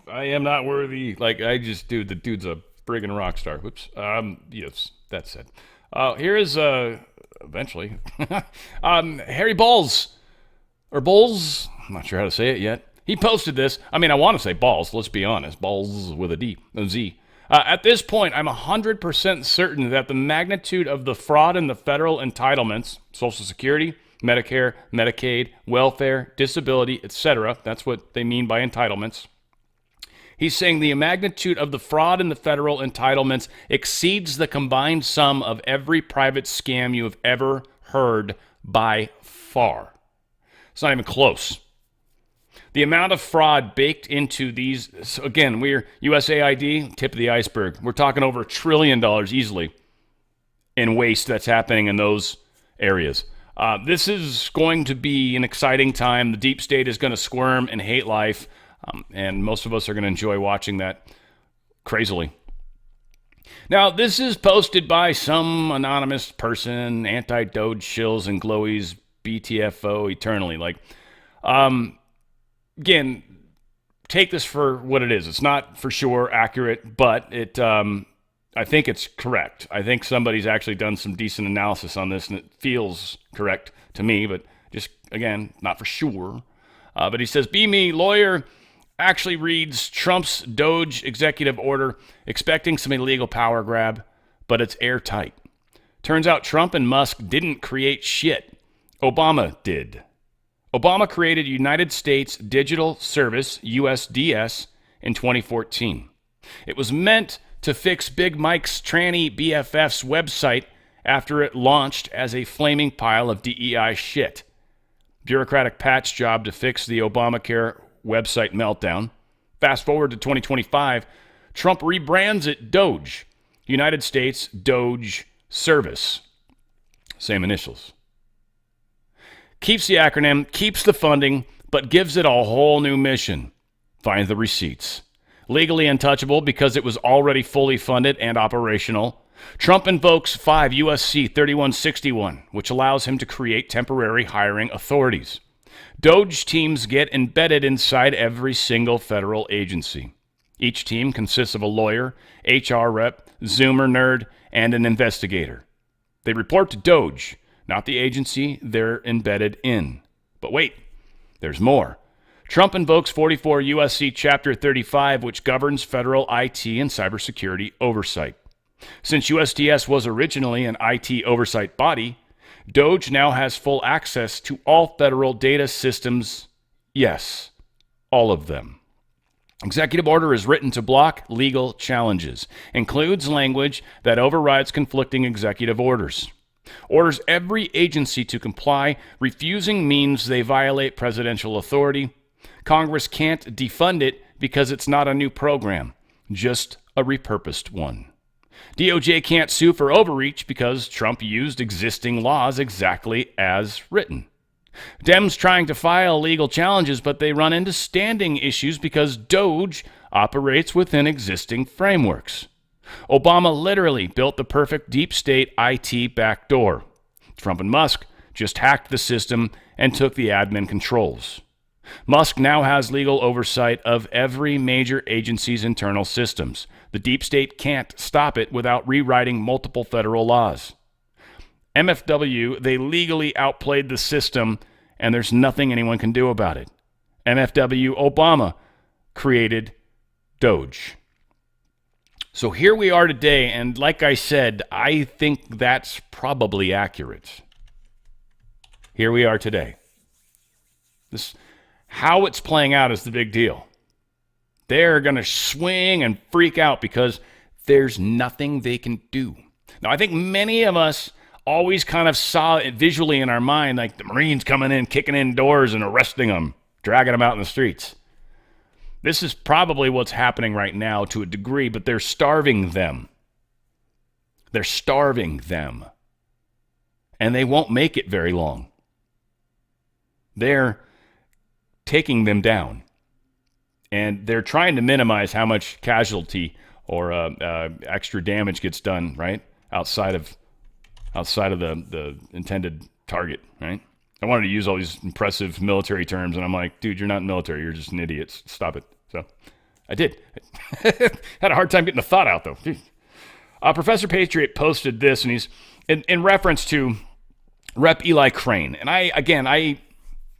am not worthy. Like, the dude's a friggin' rock star. Whoops. Yes, that said. Here is, eventually, Harry Balls, or Bowles, I'm not sure how to say it yet. He posted this. I mean, I want to say balls. Let's be honest. Balls with a Z. At this point, I'm 100% certain that the magnitude of the fraud in the federal entitlements, Social Security, Medicare, Medicaid, welfare, disability, etc., that's what they mean by entitlements. He's saying the magnitude of the fraud in the federal entitlements exceeds the combined sum of every private scam you have ever heard by far. It's not even close. The amount of fraud baked into these, so again, we're USAID, tip of the iceberg. We're talking over $1 trillion easily in waste that's happening in those areas. This is going to be an exciting time. The deep state is going to squirm and hate life, and most of us are going to enjoy watching that crazily. Now, this is posted by some anonymous person, anti-DOGE shills and glowies, BTFO eternally. Again, take this for what it is. It's not for sure accurate, but I think it's correct. I think somebody's actually done some decent analysis on this, and it feels correct to me, but just, again, not for sure. But he says, Be Me Lawyer actually reads Trump's DOGE executive order, expecting some illegal power grab, but it's airtight. Turns out Trump and Musk didn't create shit. Obama did. Obama created United States Digital Service, USDS, in 2014. It was meant to fix Big Mike's tranny BFF's website after it launched as a flaming pile of DEI shit. Bureaucratic patch job to fix the Obamacare website meltdown. Fast forward to 2025, Trump rebrands it DOGE, United States DOGE Service. Same initials. Keeps the acronym, keeps the funding, but gives it a whole new mission. Find the receipts. Legally untouchable because it was already fully funded and operational. Trump invokes 5 U.S.C. 3161, which allows him to create temporary hiring authorities. DOGE teams get embedded inside every single federal agency. Each team consists of a lawyer, HR rep, Zoomer nerd, and an investigator. They report to DOGE, not the agency they're embedded in. But wait, there's more. Trump invokes 44 U.S.C. Chapter 35, which governs federal IT and cybersecurity oversight. Since USDS was originally an IT oversight body, DOGE now has full access to all federal data systems. Yes, all of them. Executive order is written to block legal challenges, includes language that overrides conflicting executive orders. Orders every agency to comply. Refusing means they violate presidential authority. Congress can't defund it because it's not a new program, just a repurposed one. DOJ can't sue for overreach because Trump used existing laws exactly as written. Dems trying to file legal challenges, but they run into standing issues because DOGE operates within existing frameworks. Obama literally built the perfect deep state IT backdoor. Trump and Musk just hacked the system and took the admin controls. Musk now has legal oversight of every major agency's internal systems. The deep state can't stop it without rewriting multiple federal laws. MFW, they legally outplayed the system, and there's nothing anyone can do about it. MFW, Obama created DOGE. So here we are today, and like I said, I think that's probably accurate. Here we are today. How it's playing out is the big deal. They're going to swing and freak out because there's nothing they can do. Now, I think many of us always kind of saw it visually in our mind, like the Marines coming in, kicking in doors and arresting them, dragging them out in the streets. This is probably what's happening right now to a degree, but they're starving them. They're starving them. And they won't make it very long. They're taking them down. And they're trying to minimize how much casualty or extra damage gets done, right? Outside of the intended target, right? I wanted to use all these impressive military terms, and I'm like, dude, you're not military. You're just an idiot. Stop it. So I did. Had a hard time getting the thought out, though. Professor Patriot posted this, and he's in reference to Rep. Eli Crane. And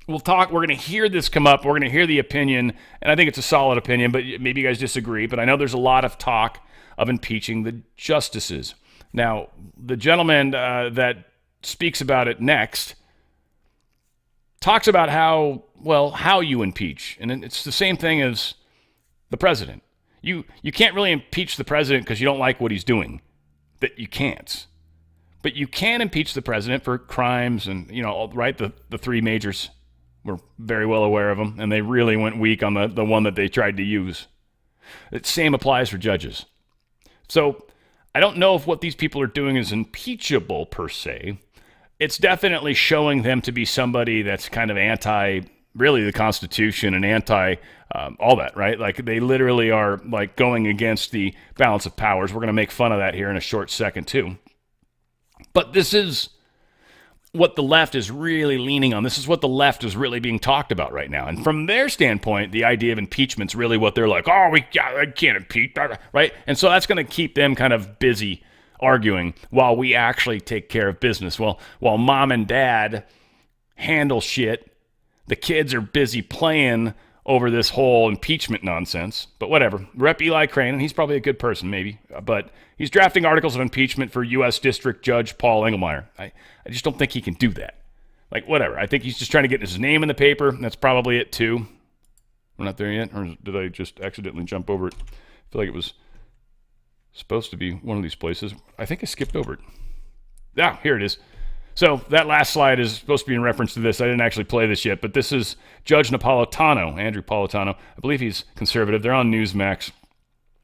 we'll talk. We're going to hear this come up. We're going to hear the opinion, and I think it's a solid opinion, but maybe you guys disagree. But I know there's a lot of talk of impeaching the justices. Now, the gentleman that speaks about it next talks about how you impeach. And it's the same thing as the president. You can't really impeach the president because you don't like what he's doing. That you can't. But you can impeach the president for crimes and, right, the three majors. We're very well aware of them, and they really went weak on the one that they tried to use. The same applies for judges. So I don't know if what these people are doing is impeachable per se. It's definitely showing them to be somebody that's kind of anti, really, the Constitution and anti all that, right? Like they literally are like going against the balance of powers. We're going to make fun of that here in a short second too. But this is what the left is really leaning on. This is what the left is really being talked about right now. And from their standpoint, the idea of impeachment's really what they're like, I can't impeach, right? And so that's going to keep them kind of busy arguing while we actually take care of business. Well, while mom and dad handle shit, the kids are busy playing over this whole impeachment nonsense. But whatever. Rep. Eli Crane, and he's probably a good person, maybe, but he's drafting articles of impeachment for U.S. District Judge Paul Engelmeyer. I just don't think he can do that. Like, whatever. I think he's just trying to get his name in the paper. That's probably it, too. We're not there yet? Or did I just accidentally jump over it? I feel like it was supposed to be one of these places. I think I skipped over it. Yeah, here it is. So that last slide is supposed to be in reference to this. I didn't actually play this yet, but this is Judge Napolitano, Andrew Napolitano. I believe he's conservative. They're on Newsmax.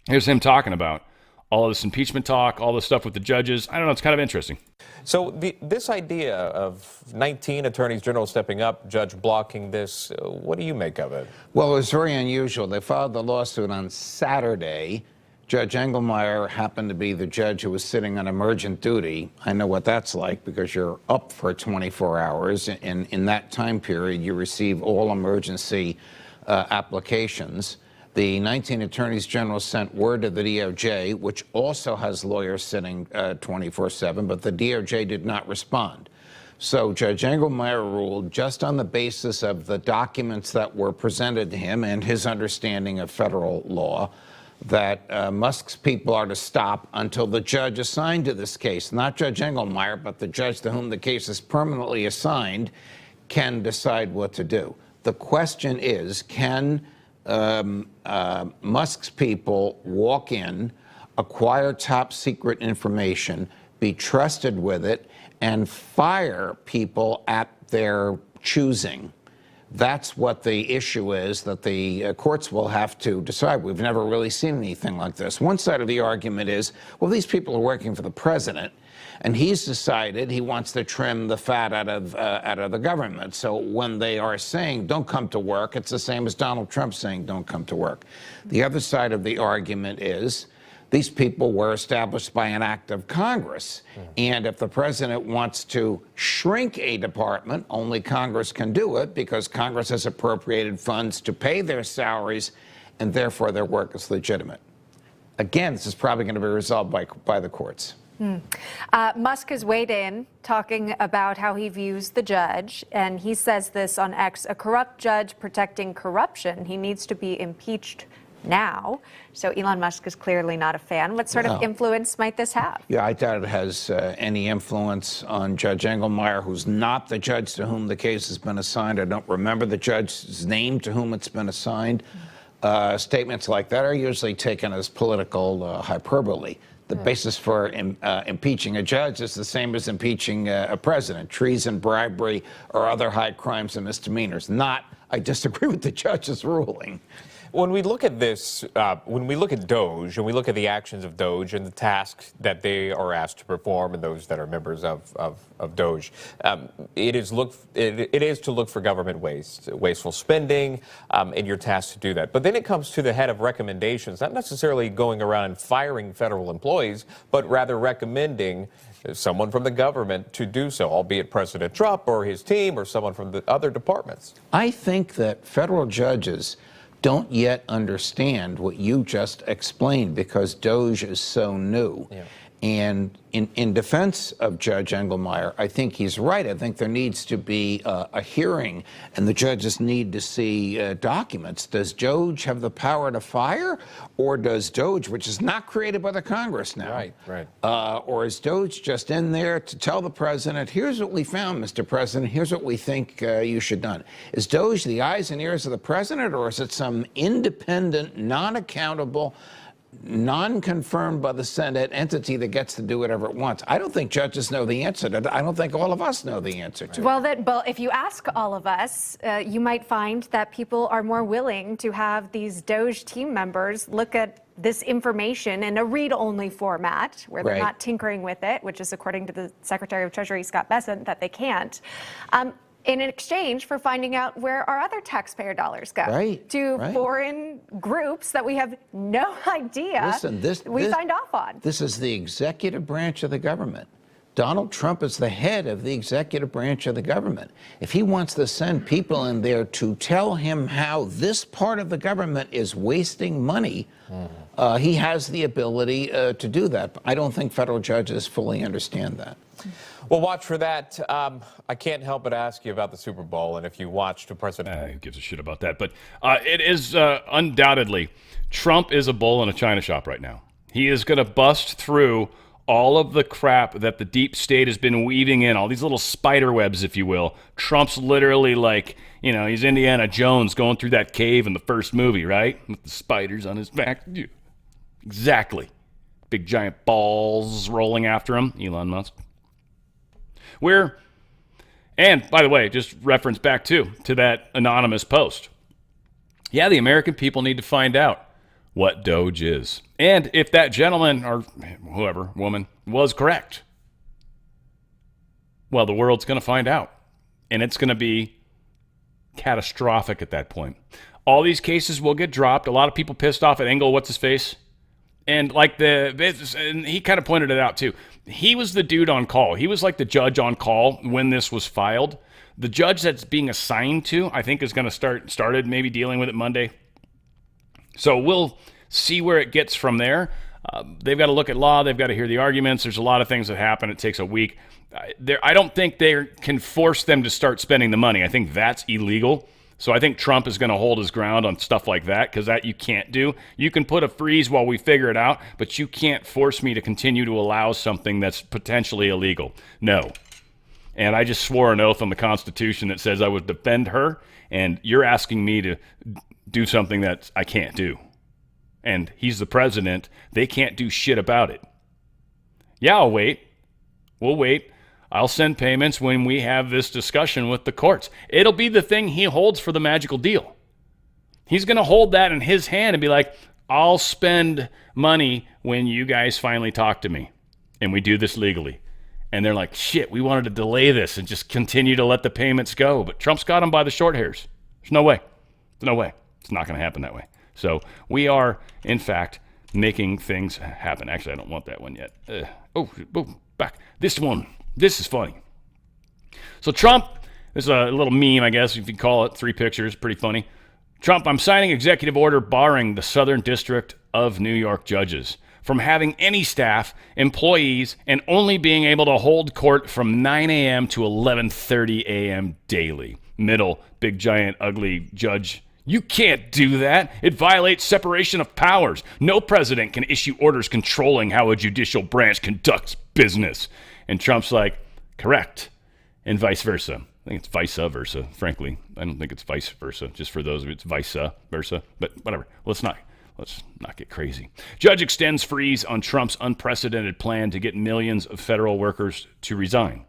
Here's him talking about all of this impeachment talk, all this stuff with the judges. I don't know. It's kind of interesting. So this idea of 19 attorneys general stepping up, judge blocking this, what do you make of it? Well, it was very unusual. They filed the lawsuit on Saturday. Judge Engelmeyer happened to be the judge who was sitting on emergent duty. I know what that's like because you're up for 24 hours. And in that time period, you receive all emergency applications. The 19 attorneys general sent word to the DOJ, which also has lawyers sitting 24/7, but the DOJ did not respond. So Judge Engelmeyer ruled just on the basis of the documents that were presented to him and his understanding of federal law that Musk's people are to stop until the judge assigned to this case, not Judge Engelmeyer, but the judge to whom the case is permanently assigned, can decide what to do. The question is, can Musk's people walk in, acquire top secret information, be trusted with it, and fire people at their choosing? That's what the issue is that the courts will have to decide. We've never really seen anything like this. One side of the argument is, well, these people are working for the president, And he's decided he wants to trim the fat out of the government. So when they are saying don't come to work, it's the same as Donald Trump saying don't come to work. The other side of the argument is these people were established by an act of Congress. And if the president wants to shrink a department, only Congress can do it because Congress has appropriated funds to pay their salaries, and therefore their work is legitimate. Again, this is probably going to be resolved by the courts. Musk has weighed in, talking about how he views the judge, and he says this on X: a corrupt judge protecting corruption. He needs to be impeached now. So Elon Musk is clearly not a fan. What sort of influence might this have? Yeah, I doubt it has any influence on Judge Engelmeyer, who's not the judge to whom the case has been assigned. I don't remember the judge's name to whom it's been assigned. Statements like that are usually taken as political hyperbole. The basis for impeaching a judge is the same as impeaching a president: treason, bribery, or other high crimes and misdemeanors. Not, I disagree with the judge's ruling. When we look at this, when we look at DOGE and we look at the actions of DOGE and the tasks that they are asked to perform and those that are members of DOGE, it is to look for government waste, wasteful spending, and you're tasked to do that. But then it comes to the head of recommendations, not necessarily going around and firing federal employees, but rather recommending someone from the government to do so, albeit President Trump or his team or someone from the other departments. I think that federal judges don't yet understand what you just explained because DOGE is so new. Yeah. And in defense of Judge Engelmeyer, I think he's right. I think there needs to be a hearing, and the judges need to see documents. Does DOGE have the power to fire, or does DOGE, which is not created by the Congress now, or is DOGE just in there to tell the president, here's what we found, Mr. President, here's what we think you should have done? Is DOGE the eyes and ears of the president, or is it some independent, non-accountable, non-confirmed by the Senate entity that gets to do whatever it wants? I don't think judges know the answer to that. I don't think all of us know the answer to it. Well, if you ask all of us, you might find that people are more willing to have these DOGE team members look at this information in a read-only format where they're not tinkering with it, which is according to the Secretary of Treasury, Scott Bessent, that they can't. In exchange for finding out where our other taxpayer dollars go to foreign groups that we have no idea we signed off on. This is the executive branch of the government. Donald Trump is the head of the executive branch of the government. If he wants to send people in there to tell him how this part of the government is wasting money, he has the ability to do that. I don't think federal judges fully understand that. Well, watch for that. I can't help but ask you about the Super Bowl, and if you watched the president. Who gives a shit about that? But it is undoubtedly, Trump is a bull in a china shop right now. He is going to bust through all of the crap that the deep state has been weaving in, all these little spider webs, if you will. Trump's literally like, you know, he's Indiana Jones going through that cave in the first movie, right? With the spiders on his back. Exactly. Big giant balls rolling after him, Elon Musk. And by the way, just reference back to that anonymous post. Yeah, the American people need to find out what DOGE is. And if that gentleman or whoever, woman, was correct, well, the world's going to find out. And it's going to be catastrophic at that point. All these cases will get dropped. A lot of people pissed off at Engel, what's his face? And and he kind of pointed it out too. He was the dude on call. He was like the judge on call when this was filed. The judge that's being assigned to, I think, is going to started maybe dealing with it Monday. So we'll see where it gets from there. They've got to look at law. They've got to hear the arguments. There's a lot of things that happen. It takes a week. I don't think they can force them to start spending the money. I think that's illegal. So I think Trump is going to hold his ground on stuff like that, because that you can't do. You can put a freeze while we figure it out, but you can't force me to continue to allow something that's potentially illegal. No. And I just swore an oath on the Constitution that says I would defend her, and you're asking me to do something that I can't do. And he's the president. They can't do shit about it. Yeah, I'll wait. We'll wait. I'll send payments when we have this discussion with the courts. It'll be the thing he holds for the magical deal. He's going to hold that in his hand and be like, I'll spend money when you guys finally talk to me and we do this legally. And they're like, shit, we wanted to delay this and just continue to let the payments go. But Trump's got them by the short hairs. There's no way. There's no way. It's not going to happen that way. So we are, in fact, making things happen. Actually, I don't want that one yet. Back. This one. This is funny. So Trump, this is a little meme, I guess, if you call it. 3 pictures. Pretty funny. Trump, I'm signing executive order barring the Southern District of New York judges from having any staff, employees, and only being able to hold court from 9 a.m. to 11:30 a.m. daily. Middle, big, giant, ugly judge. You can't do that. It violates separation of powers. No president can issue orders controlling how a judicial branch conducts business. And Trump's like, correct, and vice versa. I think it's vice versa, frankly. I don't think it's vice versa. Just for those of you, it's vice versa. But whatever. Let's not get crazy. Judge extends freeze on Trump's unprecedented plan to get millions of federal workers to resign.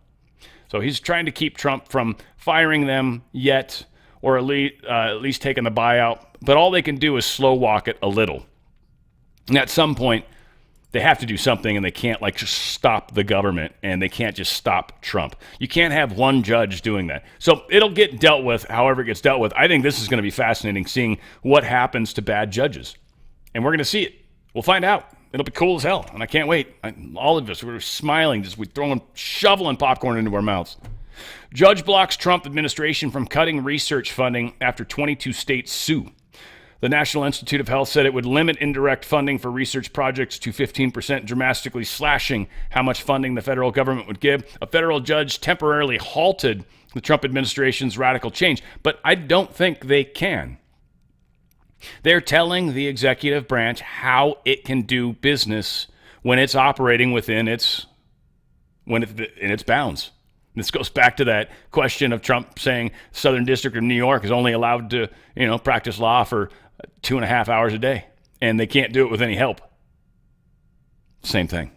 So he's trying to keep Trump from firing them yet, or at least taking the buyout. But all they can do is slow walk it a little. And at some point, they have to do something, and they can't just stop the government, and they can't just stop Trump. You can't have one judge doing that. So it'll get dealt with however it gets dealt with. I think this is going to be fascinating, seeing what happens to bad judges. And we're going to see it. We'll find out. It'll be cool as hell, and I can't wait. All of us, we're smiling, we're shoveling popcorn into our mouths. Judge blocks Trump administration from cutting research funding after 22 states sue. The National Institute of Health said it would limit indirect funding for research projects to 15%, dramatically slashing how much funding the federal government would give. A federal judge temporarily halted the Trump administration's radical change, but I don't think they can. They're telling the executive branch how it can do business when it's operating within its bounds. This goes back to that question of Trump saying Southern District of New York is only allowed to, practice law for 2.5 hours a day, and they can't do it with any help. Same thing.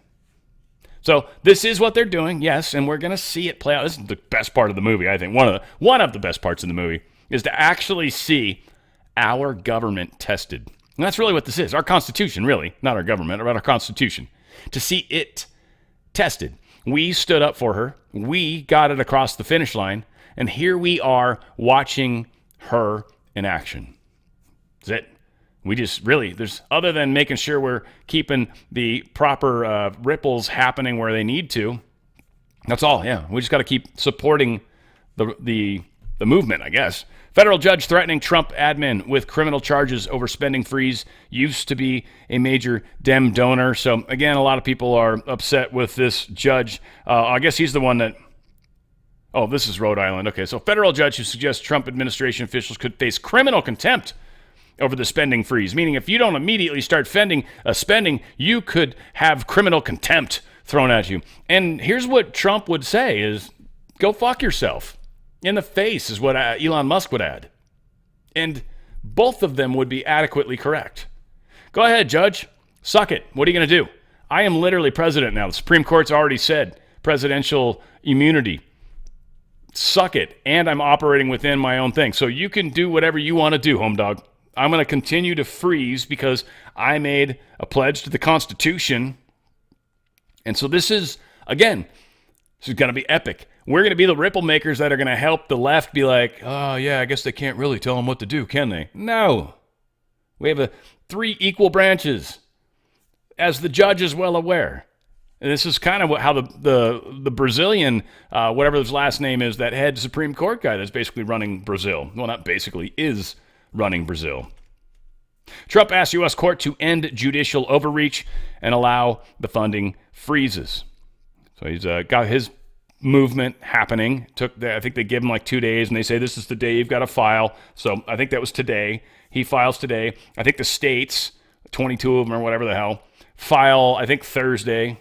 So this is what they're doing, yes, and we're going to see it play out. This is the best part of the movie, I think. One of the best parts of the movie is to actually see our government tested. And that's really what this is. Our Constitution, really, not our government, about our Constitution. To see it tested. We stood up for her. We got it across the finish line. And here we are watching her in action. That's it. We just really, there's other than making sure we're keeping the proper ripples happening where they need to. That's all, yeah. We just got to keep supporting the movement, I guess. Federal judge threatening Trump admin with criminal charges over spending freeze. Used to be a major Dem donor. So, again, a lot of people are upset with this judge. I guess he's the one that... Oh, this is Rhode Island. Okay, so federal judge who suggests Trump administration officials could face criminal contempt over the spending freeze, meaning if you don't immediately start spending, you could have criminal contempt thrown at you. And here's what Trump would say is, go fuck yourself. In the face is what Elon Musk would add. And both of them would be adequately correct. Go ahead, Judge. Suck it. What are you going to do? I am literally president now. The Supreme Court's already said presidential immunity. Suck it. And I'm operating within my own thing. So you can do whatever you want to do, home dog. I'm going to continue to freeze because I made a pledge to the Constitution. And so this is, again, this is going to be epic. We're going to be the ripple makers that are going to help the left be like, oh, yeah, I guess they can't really tell them what to do, can they? No. We have 3 equal branches, as the judge is well aware. And this is kind of how the Brazilian, whatever his last name is, that head Supreme Court guy that's basically running Brazil. Well, not basically, is running Brazil. Trump asked U.S. court to end judicial overreach and allow the freezes. So he's got his movement happening. I think they give him like 2 days, and they say this is the day you've got to file. So I think that was today. He files today. I think the states, 22 of them or whatever the hell, file I think Thursday.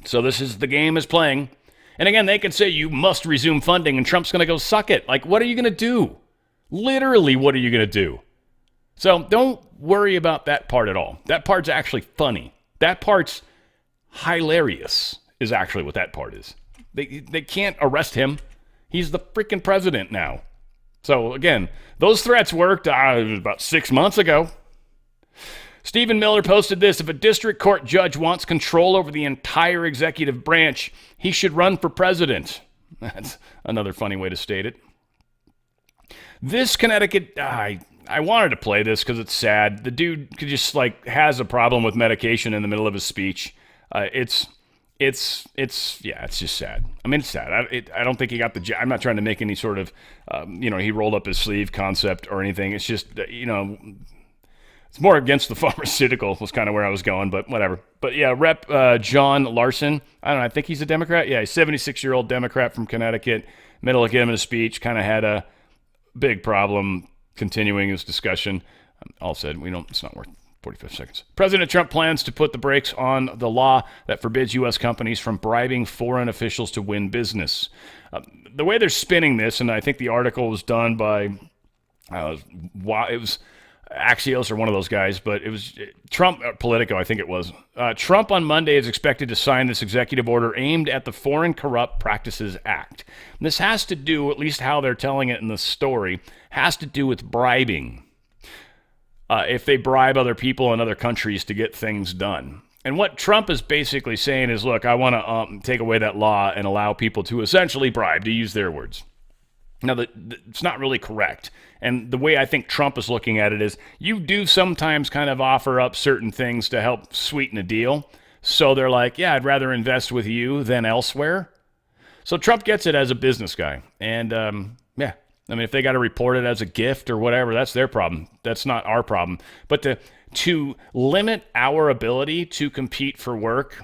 So this is the game is playing. And again, they can say you must resume funding, and Trump's going to go suck it. Like, what are you going to do? Literally, what are you going to do? So don't worry about that part at all. That part's actually funny. That part's hilarious is actually what that part is. They can't arrest him. He's the freaking president now. So again, those threats worked about 6 months ago. Stephen Miller posted this: if a district court judge wants control over the entire executive branch, he should run for president. That's another funny way to state it. This Connecticut, I wanted to play this because it's sad. The dude could just has a problem with medication in the middle of his speech. It's just sad. I mean, it's sad. I don't think he got I'm not trying to make any sort of, he rolled up his sleeve concept or anything. It's just, it's more against the pharmaceutical was kind of where I was going, but whatever. But yeah, Rep. John Larson, I don't know, I think he's a Democrat. Yeah, he's a 76-year-old Democrat from Connecticut. Middle of giving a speech, kind of had a big problem continuing his discussion. All said, it's not worth 45 seconds. President Trump plans to put the brakes on the law that forbids U.S. companies from bribing foreign officials to win business. The way they're spinning this, and I think the article was done by, it was Axios or one of those guys, but it was Trump, Politico, I think it was. Trump on Monday is expected to sign this executive order aimed at the Foreign Corrupt Practices Act. And this has to do, at least how they're telling it in the story, has to do with bribing. If they bribe other people in other countries to get things done. And what Trump is basically saying is, look, I want to take away that law and allow people to essentially bribe, to use their words. Now, it's not really correct. And the way I think Trump is looking at it is you do sometimes kind of offer up certain things to help sweeten a deal. So they're like, yeah, I'd rather invest with you than elsewhere. So Trump gets it as a business guy. And yeah, I mean, if they got to report it as a gift or whatever, that's their problem. That's not our problem. But to limit our ability to compete for work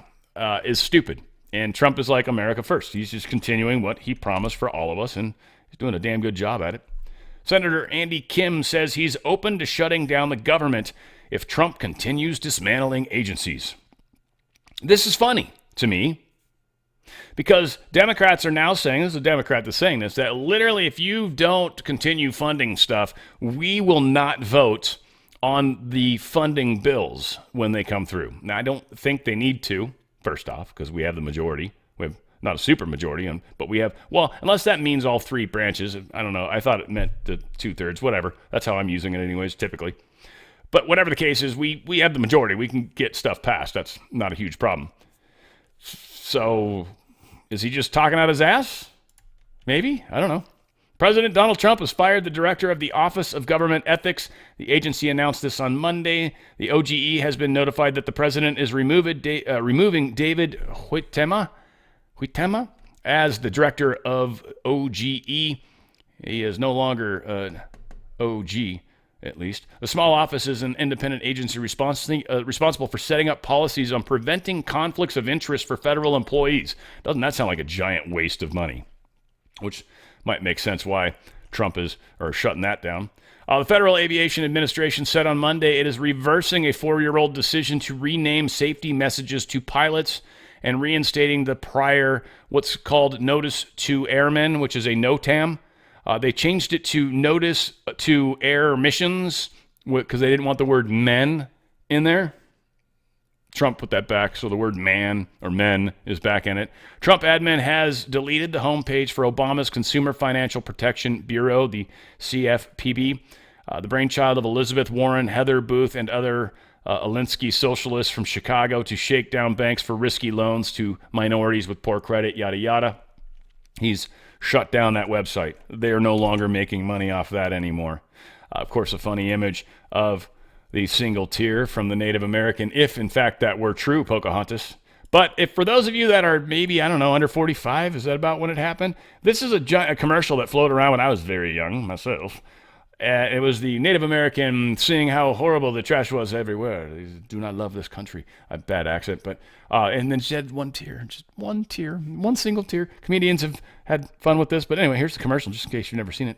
is stupid. And Trump is like America first. He's just continuing what he promised for all of us, and he's doing a damn good job at it. Senator Andy Kim says he's open to shutting down the government if Trump continues dismantling agencies. This is funny to me because Democrats are now saying, this is a Democrat that's saying this, that literally if you don't continue funding stuff, we will not vote on the funding bills when they come through. Now, I don't think they need to, first off, because we have the majority. We have not a super majority, but we have, well, unless that means all three branches. I don't know. I thought it meant the 2/3, whatever. That's how I'm using it anyways, typically. But whatever the case is, we have the majority. We can get stuff passed. That's not a huge problem. So is he just talking out his ass? Maybe. I don't know. President Donald Trump has fired the director of the Office of Government Ethics. The agency announced this on Monday. The OGE has been notified that the president is removing David Huitema as the director of OGE. He is no longer OG, at least. The small office is an independent agency responsible for setting up policies on preventing conflicts of interest for federal employees. Doesn't that sound like a giant waste of money? Which might make sense why Trump is shutting that down. The Federal Aviation Administration said on Monday it is reversing a 4-year-old decision to rename safety messages to pilots and reinstating the prior what's called Notice to Airmen, which is a NOTAM. They changed it to Notice to Air Missions because they didn't want the word men in there. Trump put that back, so the word man or men is back in it. Trump admin has deleted the homepage for Obama's Consumer Financial Protection Bureau, the CFPB, the brainchild of Elizabeth Warren, Heather Booth, and other Alinsky socialists from Chicago to shake down banks for risky loans to minorities with poor credit, yada, yada. He's shut down that website. They are no longer making money off that anymore. Of course, a funny image of the single tear from the Native American, if in fact that were true, Pocahontas. But if for those of you that are maybe, I don't know, under 45, is that about when it happened? This is a commercial that floated around when I was very young myself. It was the Native American saying how horrible the trash was everywhere. They do not love this country. A bad accent, but and then she had one tear, one single tear. Comedians have had fun with this, but anyway, here's the commercial, just in case you've never seen it.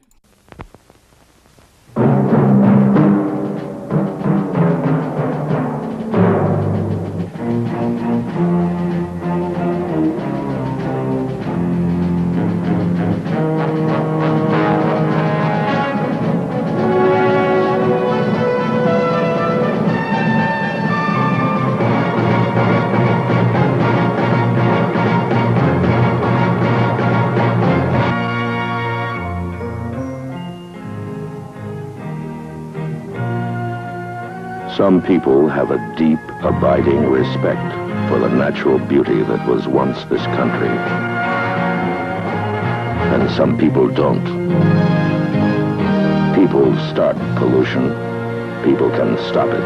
Some people have a deep, abiding respect for the natural beauty that was once this country. And some people don't. People start pollution. People can stop it.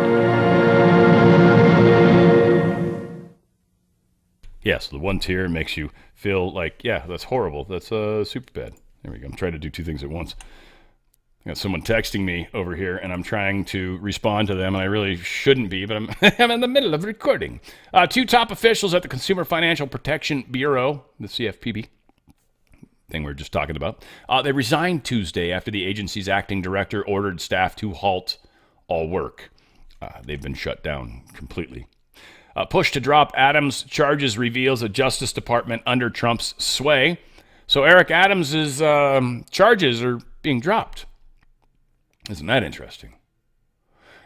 Yes, the one tier makes you feel like, yeah, that's horrible. That's super bad. There we go. I'm trying to do two things at once. I got someone texting me over here, and I'm trying to respond to them, and I really shouldn't be, but I'm in the middle of recording. Two top officials at the Consumer Financial Protection Bureau, the CFPB, thing we were just talking about, they resigned Tuesday after the agency's acting director ordered staff to halt all work. They've been shut down completely. Push to drop Adams' charges reveals a Justice Department under Trump's sway. So Eric Adams' charges are being dropped. Isn't that interesting?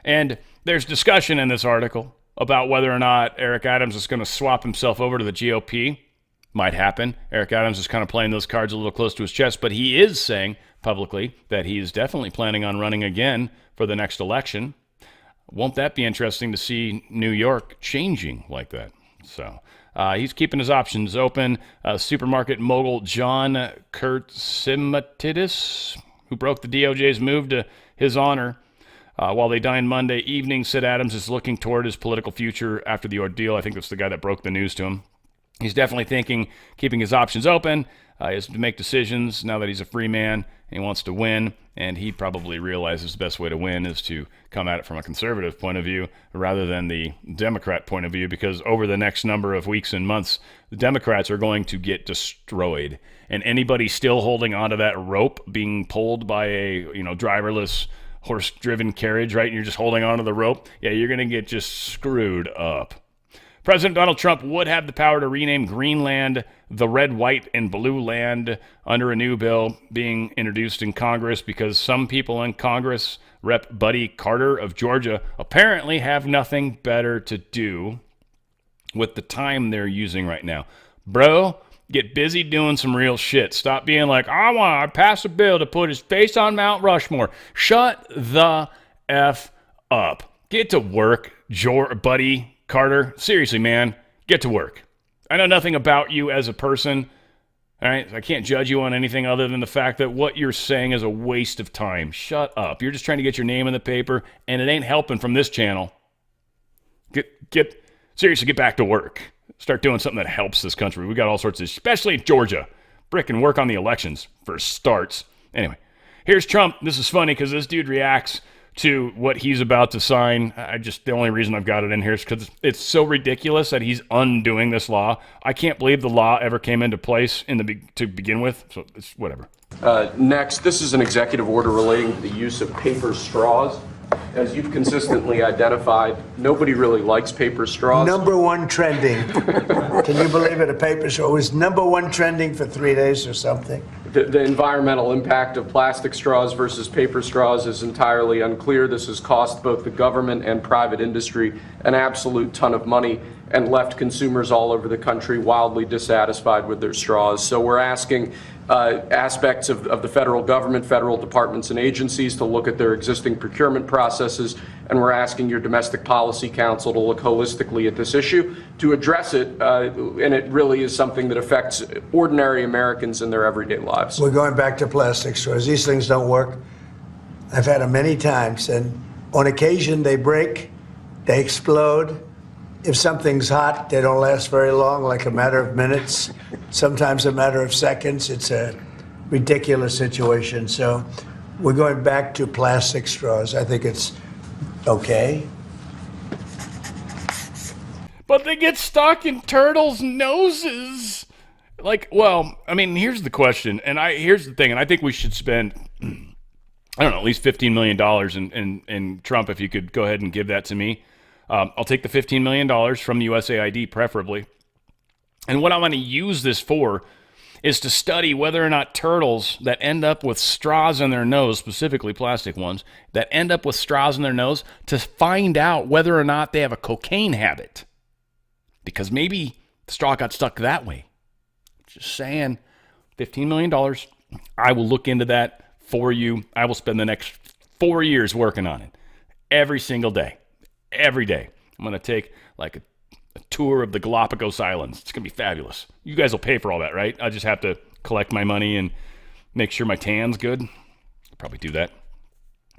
And there's discussion in this article about whether or not Eric Adams is going to swap himself over to the GOP. Might happen. Eric Adams is kind of playing those cards a little close to his chest, but he is saying publicly that he is definitely planning on running again for the next election. Won't that be interesting to see New York changing like that? So he's keeping his options open. Supermarket mogul John Kurtzimatidis, who broke the DOJ's move to his honor while they dined Monday evening, said Adams is looking toward his political future after the ordeal. I think that's the guy that broke the news to him. He's definitely thinking, keeping his options open. He has to make decisions now that he's a free man and he wants to win. And he probably realizes the best way to win is to come at it from a conservative point of view rather than the Democrat point of view, because over the next number of weeks and months, the Democrats are going to get destroyed. And anybody still holding onto that rope being pulled by a driverless horse-driven carriage, right? And you're just holding onto the rope. Yeah, you're going to get just screwed up. President Donald Trump would have the power to rename Greenland the red, white, and blue land under a new bill being introduced in Congress because some people in Congress, Rep. Buddy Carter of Georgia, apparently have nothing better to do with the time they're using right now. Bro, get busy doing some real shit. Stop being like, I want to pass a bill to put his face on Mount Rushmore. Shut the F up. Get to work, Buddy Carter. Seriously, man, get to work. I know nothing about you as a person. All right, I can't judge you on anything other than the fact that what you're saying is a waste of time. Shut up. You're just trying to get your name in the paper, and it ain't helping from this channel. Seriously, get back to work. Start doing something that helps this country. We got all sorts of, especially in Georgia. Frickin' work on the elections for starts. Anyway, here's Trump. This is funny because this dude reacts to what he's about to sign. The only reason I've got it in here is because it's so ridiculous that he's undoing this law. I can't believe the law ever came into place to begin with. So it's whatever. Next, this is an executive order relating to the use of paper straws. As you've consistently identified, nobody really likes paper straws. Number one trending. Can you believe it? A paper straw was number one trending for 3 days or something. The environmental impact of plastic straws versus paper straws is entirely unclear. This has cost both the government and private industry an absolute ton of money and left consumers all over the country wildly dissatisfied with their straws. So we're asking aspects of the federal government, federal departments and agencies to look at their existing procurement processes, and we're asking your Domestic Policy Council to look holistically at this issue to address it, and it really is something that affects ordinary Americans in their everyday lives. We're going back to plastic straws. These things don't work. I've had them many times, and on occasion they break, they explode. If something's hot, they don't last very long, like a matter of minutes, sometimes a matter of seconds. It's a ridiculous situation. So we're going back to plastic straws. I think it's okay. But they get stuck in turtles' noses. Here's the question, here's the thing, and I think we should spend, at least $15 million in Trump, if you could go ahead and give that to me. I'll take the $15 million from USAID, preferably. And what I want to use this for is to study whether or not turtles that end up with straws in their nose, specifically plastic ones, that end up with straws in their nose, to find out whether or not they have a cocaine habit. Because maybe the straw got stuck that way. Just saying, $15 million. I will look into that for you. I will spend the next 4 years working on it. Every single day. every day. I'm going to take like a tour of the Galapagos Islands. It's going to be fabulous. You guys will pay for all that, right? I just have to collect my money and make sure my tan's good. I'll probably do that.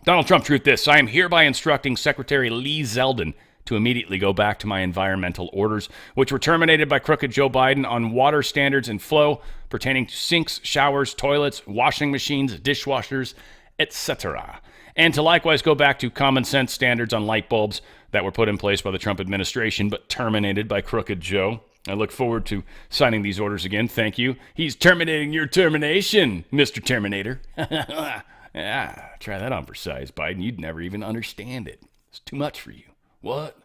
Donald Trump, truth this. I am hereby instructing Secretary Lee Zeldin to immediately go back to my environmental orders, which were terminated by crooked Joe Biden on water standards and flow pertaining to sinks, showers, toilets, washing machines, dishwashers, etc. And to likewise go back to common sense standards on light bulbs that were put in place by the Trump administration but terminated by crooked Joe. I look forward to signing these orders again. Thank you. He's terminating your termination, Mr. Terminator. Yeah, try that on for size, Biden. You'd never even understand it. It's too much for you. What?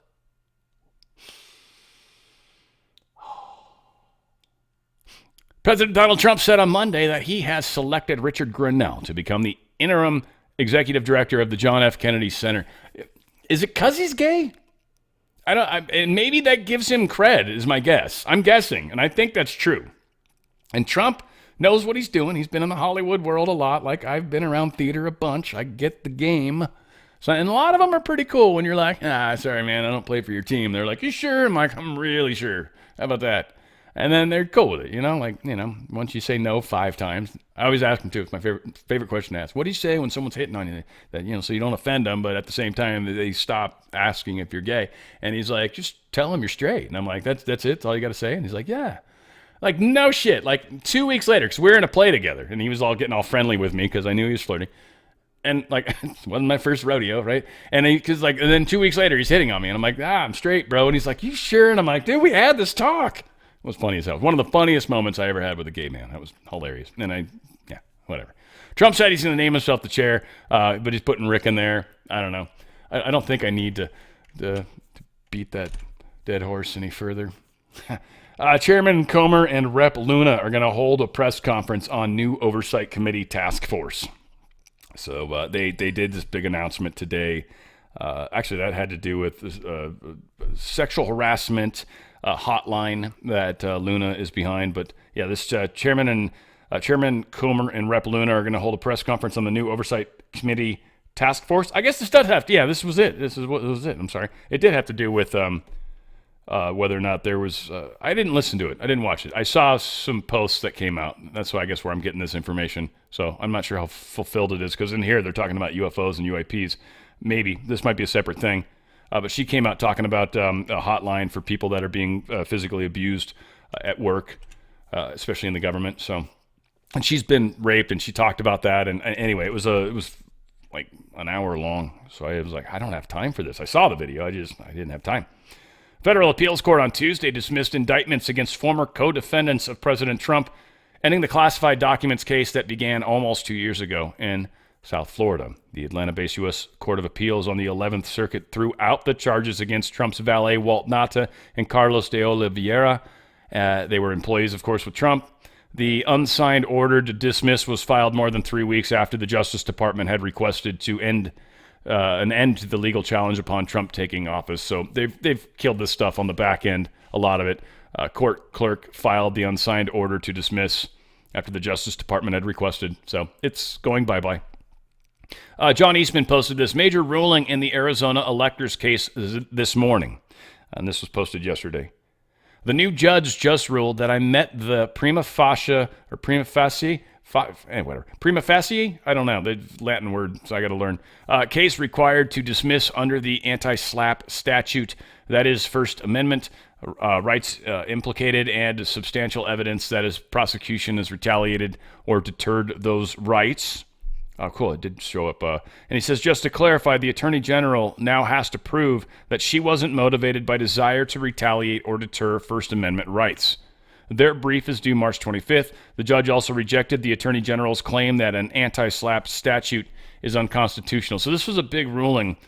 President Donald Trump said on Monday that he has selected Richard Grenell to become the interim executive director of the John F. Kennedy Center. Is it because he's gay? And maybe that gives him cred, is my guess. I'm guessing, and I think that's true. And Trump knows what he's doing. He's been in the Hollywood world a lot. Like, I've been around theater a bunch. I get the game. So, and a lot of them are pretty cool when you're like, sorry, man, I don't play for your team. They're like, you sure? I'm like, I'm really sure. How about that? And then they're cool with it, once you say no 5 times. I always ask them, too. It's my favorite question to ask. What do you say when someone's hitting on you? That, so you don't offend them, but at the same time, they stop asking if you're gay. And he's like, just tell them you're straight. And I'm like, that's it? That's all you got to say? And he's like, yeah. Like, no shit. Like, 2 weeks later, because we were in a play together, and he was all getting all friendly with me because I knew he was flirting. And, like, it wasn't my first rodeo, right? And and then 2 weeks later, he's hitting on me. And I'm like, I'm straight, bro. And he's like, you sure? And I'm like, dude, we had this talk. It was funny as hell. One of the funniest moments I ever had with a gay man. That was hilarious. And whatever. Trump said he's going to name himself the chair, but he's putting Rick in there. I don't know. I don't think I need to beat that dead horse any further. Chairman Comer and Rep Luna are going to hold a press conference on new Oversight Committee task force. So they did this big announcement today. Actually, that had to do with this, sexual harassment hotline that Luna is behind. But yeah, this Chairman Comer and Rep Luna are going to hold a press conference on the new Oversight Committee task force. I guess this does have to. Yeah, this was it. This was it. I'm sorry. It did have to do with whether or not there was. I didn't listen to it. I didn't watch it. I saw some posts that came out. That's why I guess where I'm getting this information. So I'm not sure how fulfilled it is because in here they're talking about UFOs and UAPs. Maybe this might be a separate thing. But she came out talking about a hotline for people that are being physically abused at work, especially in the government. So, and she's been raped, and she talked about that. And anyway, it was like an hour long. So I was like, I don't have time for this. I saw the video. I didn't have time. Federal Appeals Court on Tuesday dismissed indictments against former co-defendants of President Trump, ending the classified documents case that began almost 2 years ago in South Florida. The Atlanta-based U.S. Court of Appeals on the 11th Circuit threw out the charges against Trump's valet, Walt Nata, and Carlos de Oliveira. They were employees, of course, with Trump. The unsigned order to dismiss was filed more than 3 weeks after the Justice Department had requested to end an end to the legal challenge upon Trump taking office. So they've killed this stuff on the back end, a lot of it. Court clerk filed the unsigned order to dismiss after the Justice Department had requested. So it's going bye-bye. John Eastman posted this major ruling in the Arizona electors case this morning, and this was posted yesterday. The new judge just ruled that I met the prima facie, I don't know, the Latin word, so I got to learn, case required to dismiss under the anti-SLAPP statute, that is First Amendment rights implicated and substantial evidence that his prosecution has retaliated or deterred those rights. Oh, cool. It did show up. And he says, just to clarify, the Attorney General now has to prove that she wasn't motivated by desire to retaliate or deter First Amendment rights. Their brief is due March 25th. The judge also rejected the Attorney General's claim that an anti-SLAPP statute is unconstitutional. So this was a big ruling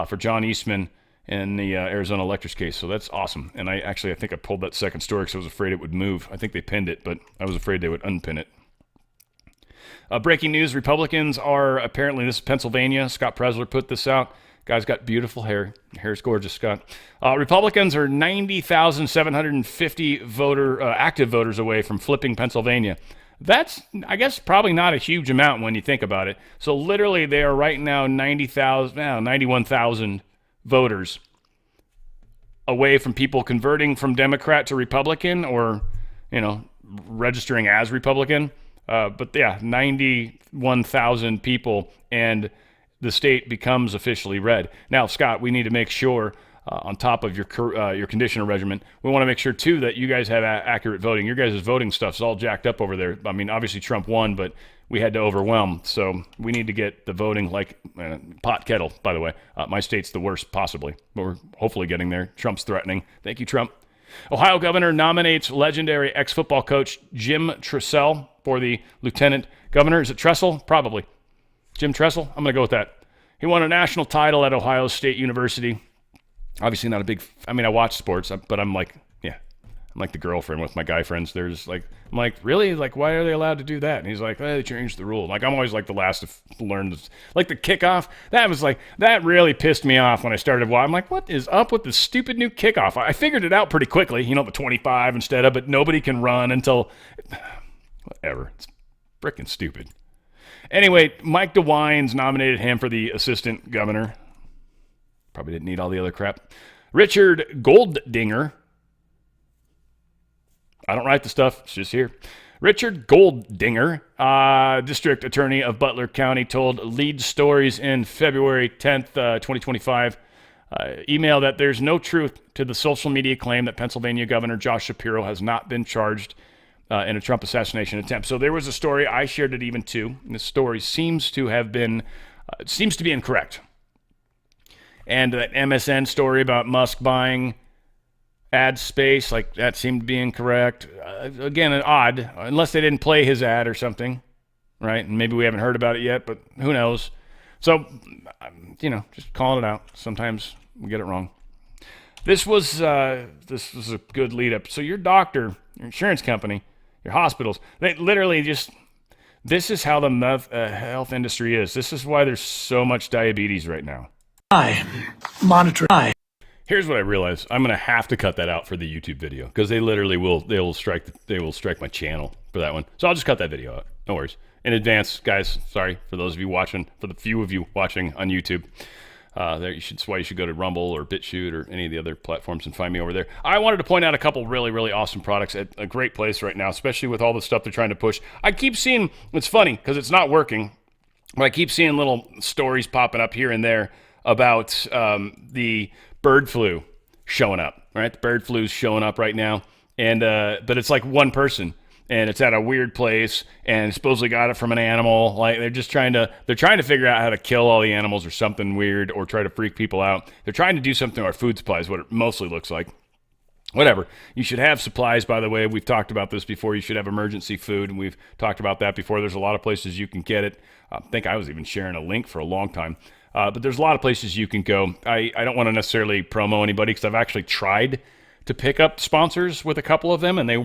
for John Eastman in the Arizona electors case. So that's awesome. And I think I pulled that second story because I was afraid it would move. I think they pinned it, but I was afraid they would unpin it. Breaking news, Republicans are apparently, this is Pennsylvania, Scott Presler put this out. Guy's got beautiful hair. Hair's gorgeous, Scott. Republicans are 90,750 active voters away from flipping Pennsylvania. That's, I guess, probably not a huge amount when you think about it. So literally they are right now 91,000 voters away from people converting from Democrat to Republican or, registering as Republican. But yeah, 91,000 people, and the state becomes officially red. Now, Scott, we need to make sure, on top of your conditional regimen, we want to make sure too that you guys have accurate voting. Your guys' voting stuff's all jacked up over there. I mean, obviously Trump won, but we had to overwhelm. So we need to get the voting like pot kettle, by the way. My state's the worst possibly, but we're hopefully getting there. Trump's threatening. Thank you, Trump. Ohio governor nominates legendary ex-football coach Jim Tressel for the lieutenant governor. Is it Tressel? Probably. Jim Tressel? I'm going to go with that. He won a national title at Ohio State University. Obviously not a big, I watch sports, but I'm like the girlfriend with my guy friends. There's like, I'm like, really? Like, why are they allowed to do that? And he's like, they changed the rule. Like, I'm always like the last to learn this. Like the kickoff, that really pissed me off when I started watching. I'm like, what is up with this stupid new kickoff? I figured it out pretty quickly, the 25 instead of, but nobody can run until, whatever. It's freaking stupid. Anyway, Mike DeWine's nominated him for the assistant governor. Probably didn't need all the other crap. Richard Golddinger. I don't write the stuff. It's just here. Richard Golddinger, district attorney of Butler County, told Lead Stories in February 10th, 2025, email that there's no truth to the social media claim that Pennsylvania Governor Josh Shapiro has not been charged in a Trump assassination attempt. So there was a story. I shared it even too. And this story seems to be incorrect. And that MSN story about Musk buying ad space, like that seemed to be incorrect. Again, odd, unless they didn't play his ad or something, right? And maybe we haven't heard about it yet, but who knows? So, just calling it out. Sometimes we get it wrong. This was a good lead up. So your doctor, your insurance company, your hospitals, they literally this is how the health industry is. This is why there's so much diabetes right now. Here's what I realized. I'm going to have to cut that out for the YouTube video because they will strike my channel for that one. So I'll just cut that video out. No worries. In advance, guys, sorry for those of you watching, for the few of you watching on YouTube. That's why you should go to Rumble or BitChute or any of the other platforms and find me over there. I wanted to point out a couple really, really awesome products at a great place right now, especially with all the stuff they're trying to push. I keep seeing, it's funny because it's not working, but I keep seeing little stories popping up here and there about the bird flu showing up, right? The bird flu's showing up right now, and but it's like one person, and it's at a weird place, and supposedly got it from an animal. Like they're trying to figure out how to kill all the animals or something weird, or try to freak people out. They're trying to do something to our food supplies, what it mostly looks like. Whatever. You should have supplies, by the way. We've talked about this before. You should have emergency food, and we've talked about that before. There's a lot of places you can get it. I think I was even sharing a link for a long time. But there's a lot of places you can go. I don't want to necessarily promo anybody because I've actually tried to pick up sponsors with a couple of them, and they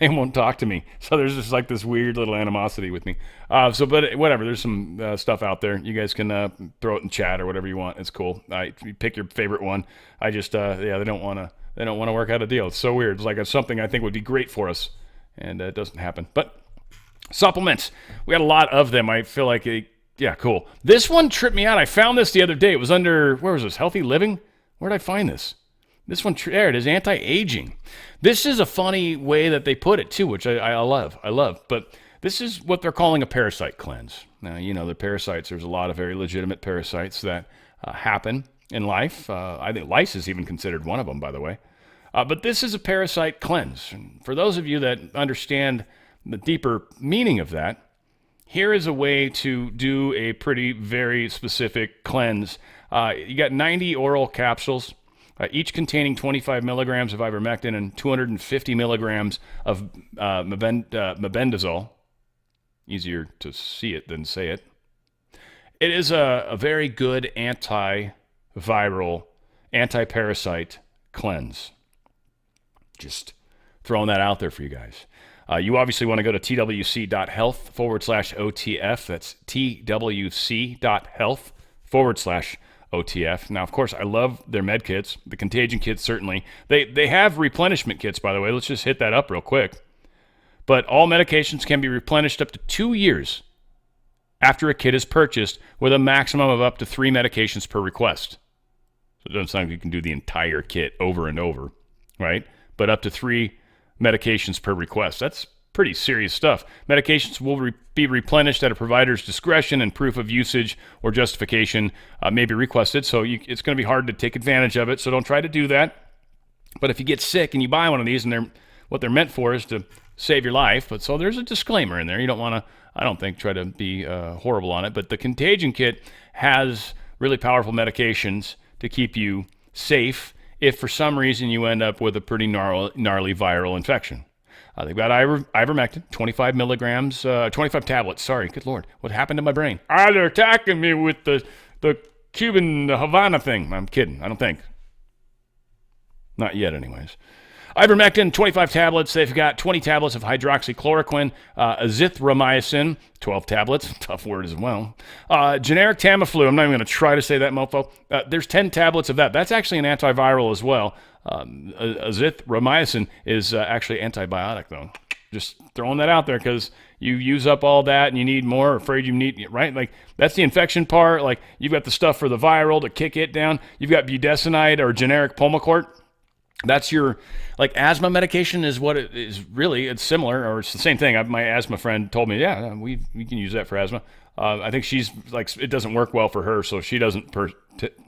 won't talk to me. So there's just like this weird little animosity with me. But whatever. There's some stuff out there. You guys can throw it in chat or whatever you want. It's cool. You pick your favorite one. I just they don't want to work out a deal. It's so weird. It's like it's something I think would be great for us, and it doesn't happen. But supplements, we got a lot of them. I feel like yeah, cool. This one tripped me out. I found this the other day. It was under, where was this? Healthy Living? Where did I find this? This one, there it is, anti-aging. This is a funny way that they put it too, which I love. But this is what they're calling a parasite cleanse. Now, the parasites, there's a lot of very legitimate parasites that happen in life. I think lice is even considered one of them, by the way. But this is a parasite cleanse. And for those of you that understand the deeper meaning of that, here is a way to do a very specific cleanse. You got 90 oral capsules, each containing 25 milligrams of ivermectin and 250 milligrams of mebendazole. Easier to see it than say it. It is a very good antiviral, anti-parasite cleanse. Just throwing that out there for you guys. You obviously want to go to twc.health/OTF. That's twc.health/OTF. Now, of course, I love their med kits, the contagion kits, certainly. They have replenishment kits, by the way. Let's just hit that up real quick. But all medications can be replenished up to 2 years after a kit is purchased with a maximum of up to 3 medications per request. So it doesn't sound like you can do the entire kit over and over, right? But up to 3 medications per request. That's pretty serious stuff. Medications will be replenished at a provider's discretion, and proof of usage or justification may be requested. So it's going to be hard to take advantage of it. So don't try to do that. But if you get sick and you buy one of these, and what they're meant for is to save your life. But so there's a disclaimer in there. You don't want to, I don't think, try to be horrible on it. But the Contagion Kit has really powerful medications to keep you safe if for some reason you end up with a pretty gnarly viral infection. They've got ivermectin, 25 milligrams, 25 tablets. Sorry, good Lord. What happened to my brain? They're attacking me with the Cuban Havana thing. I'm kidding. I don't think. Not yet, anyways. Ivermectin, 25 tablets. They've got 20 tablets of hydroxychloroquine, azithromycin, 12 tablets. Tough word as well. Generic Tamiflu. I'm not even going to try to say that, mofo. There's 10 tablets of that. That's actually an antiviral as well. Azithromycin is actually antibiotic, though. Just throwing that out there because you use up all that and you need more, afraid you need, right? Like, that's the infection part. Like, you've got the stuff for the viral to kick it down. You've got budesonide or generic Pulmicort. That's your, like, asthma medication is what it is really. It's similar, or it's the same thing. My asthma friend told me, yeah, we can use that for asthma. I think she's, like, it doesn't work well for her, so she doesn't per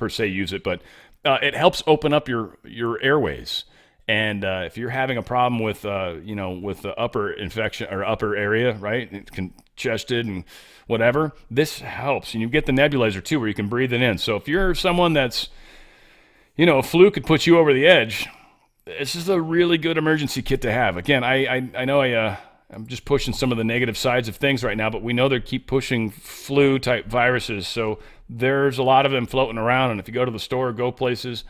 se use it, but it helps open up your airways. And if you're having a problem with, with the upper infection or upper area, right, it's congested and whatever, this helps. And you get the nebulizer, too, where you can breathe it in. So if you're someone that's, a flu could put you over the edge, this is a really good emergency kit to have. Again, I know I'm just pushing some of the negative sides of things right now, but we know they keep pushing flu-type viruses, so there's a lot of them floating around, and if you go to the store or go places,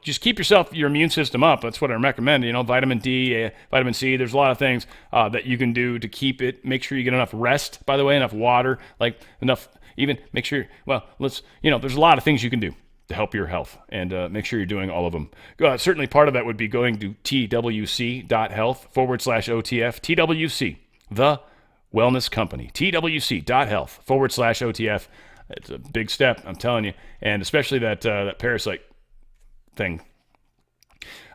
just keep your immune system up. That's what I recommend. Vitamin D, vitamin C, there's a lot of things that you can do to keep it. Make sure you get enough rest, by the way, enough water, like enough, even make sure, there's a lot of things you can do to help your health, and make sure you're doing all of them. Certainly part of that would be going to twc.health/OTF. TWC, the wellness company. twc.health/OTF. It's a big step, I'm telling you, and especially that parasite thing.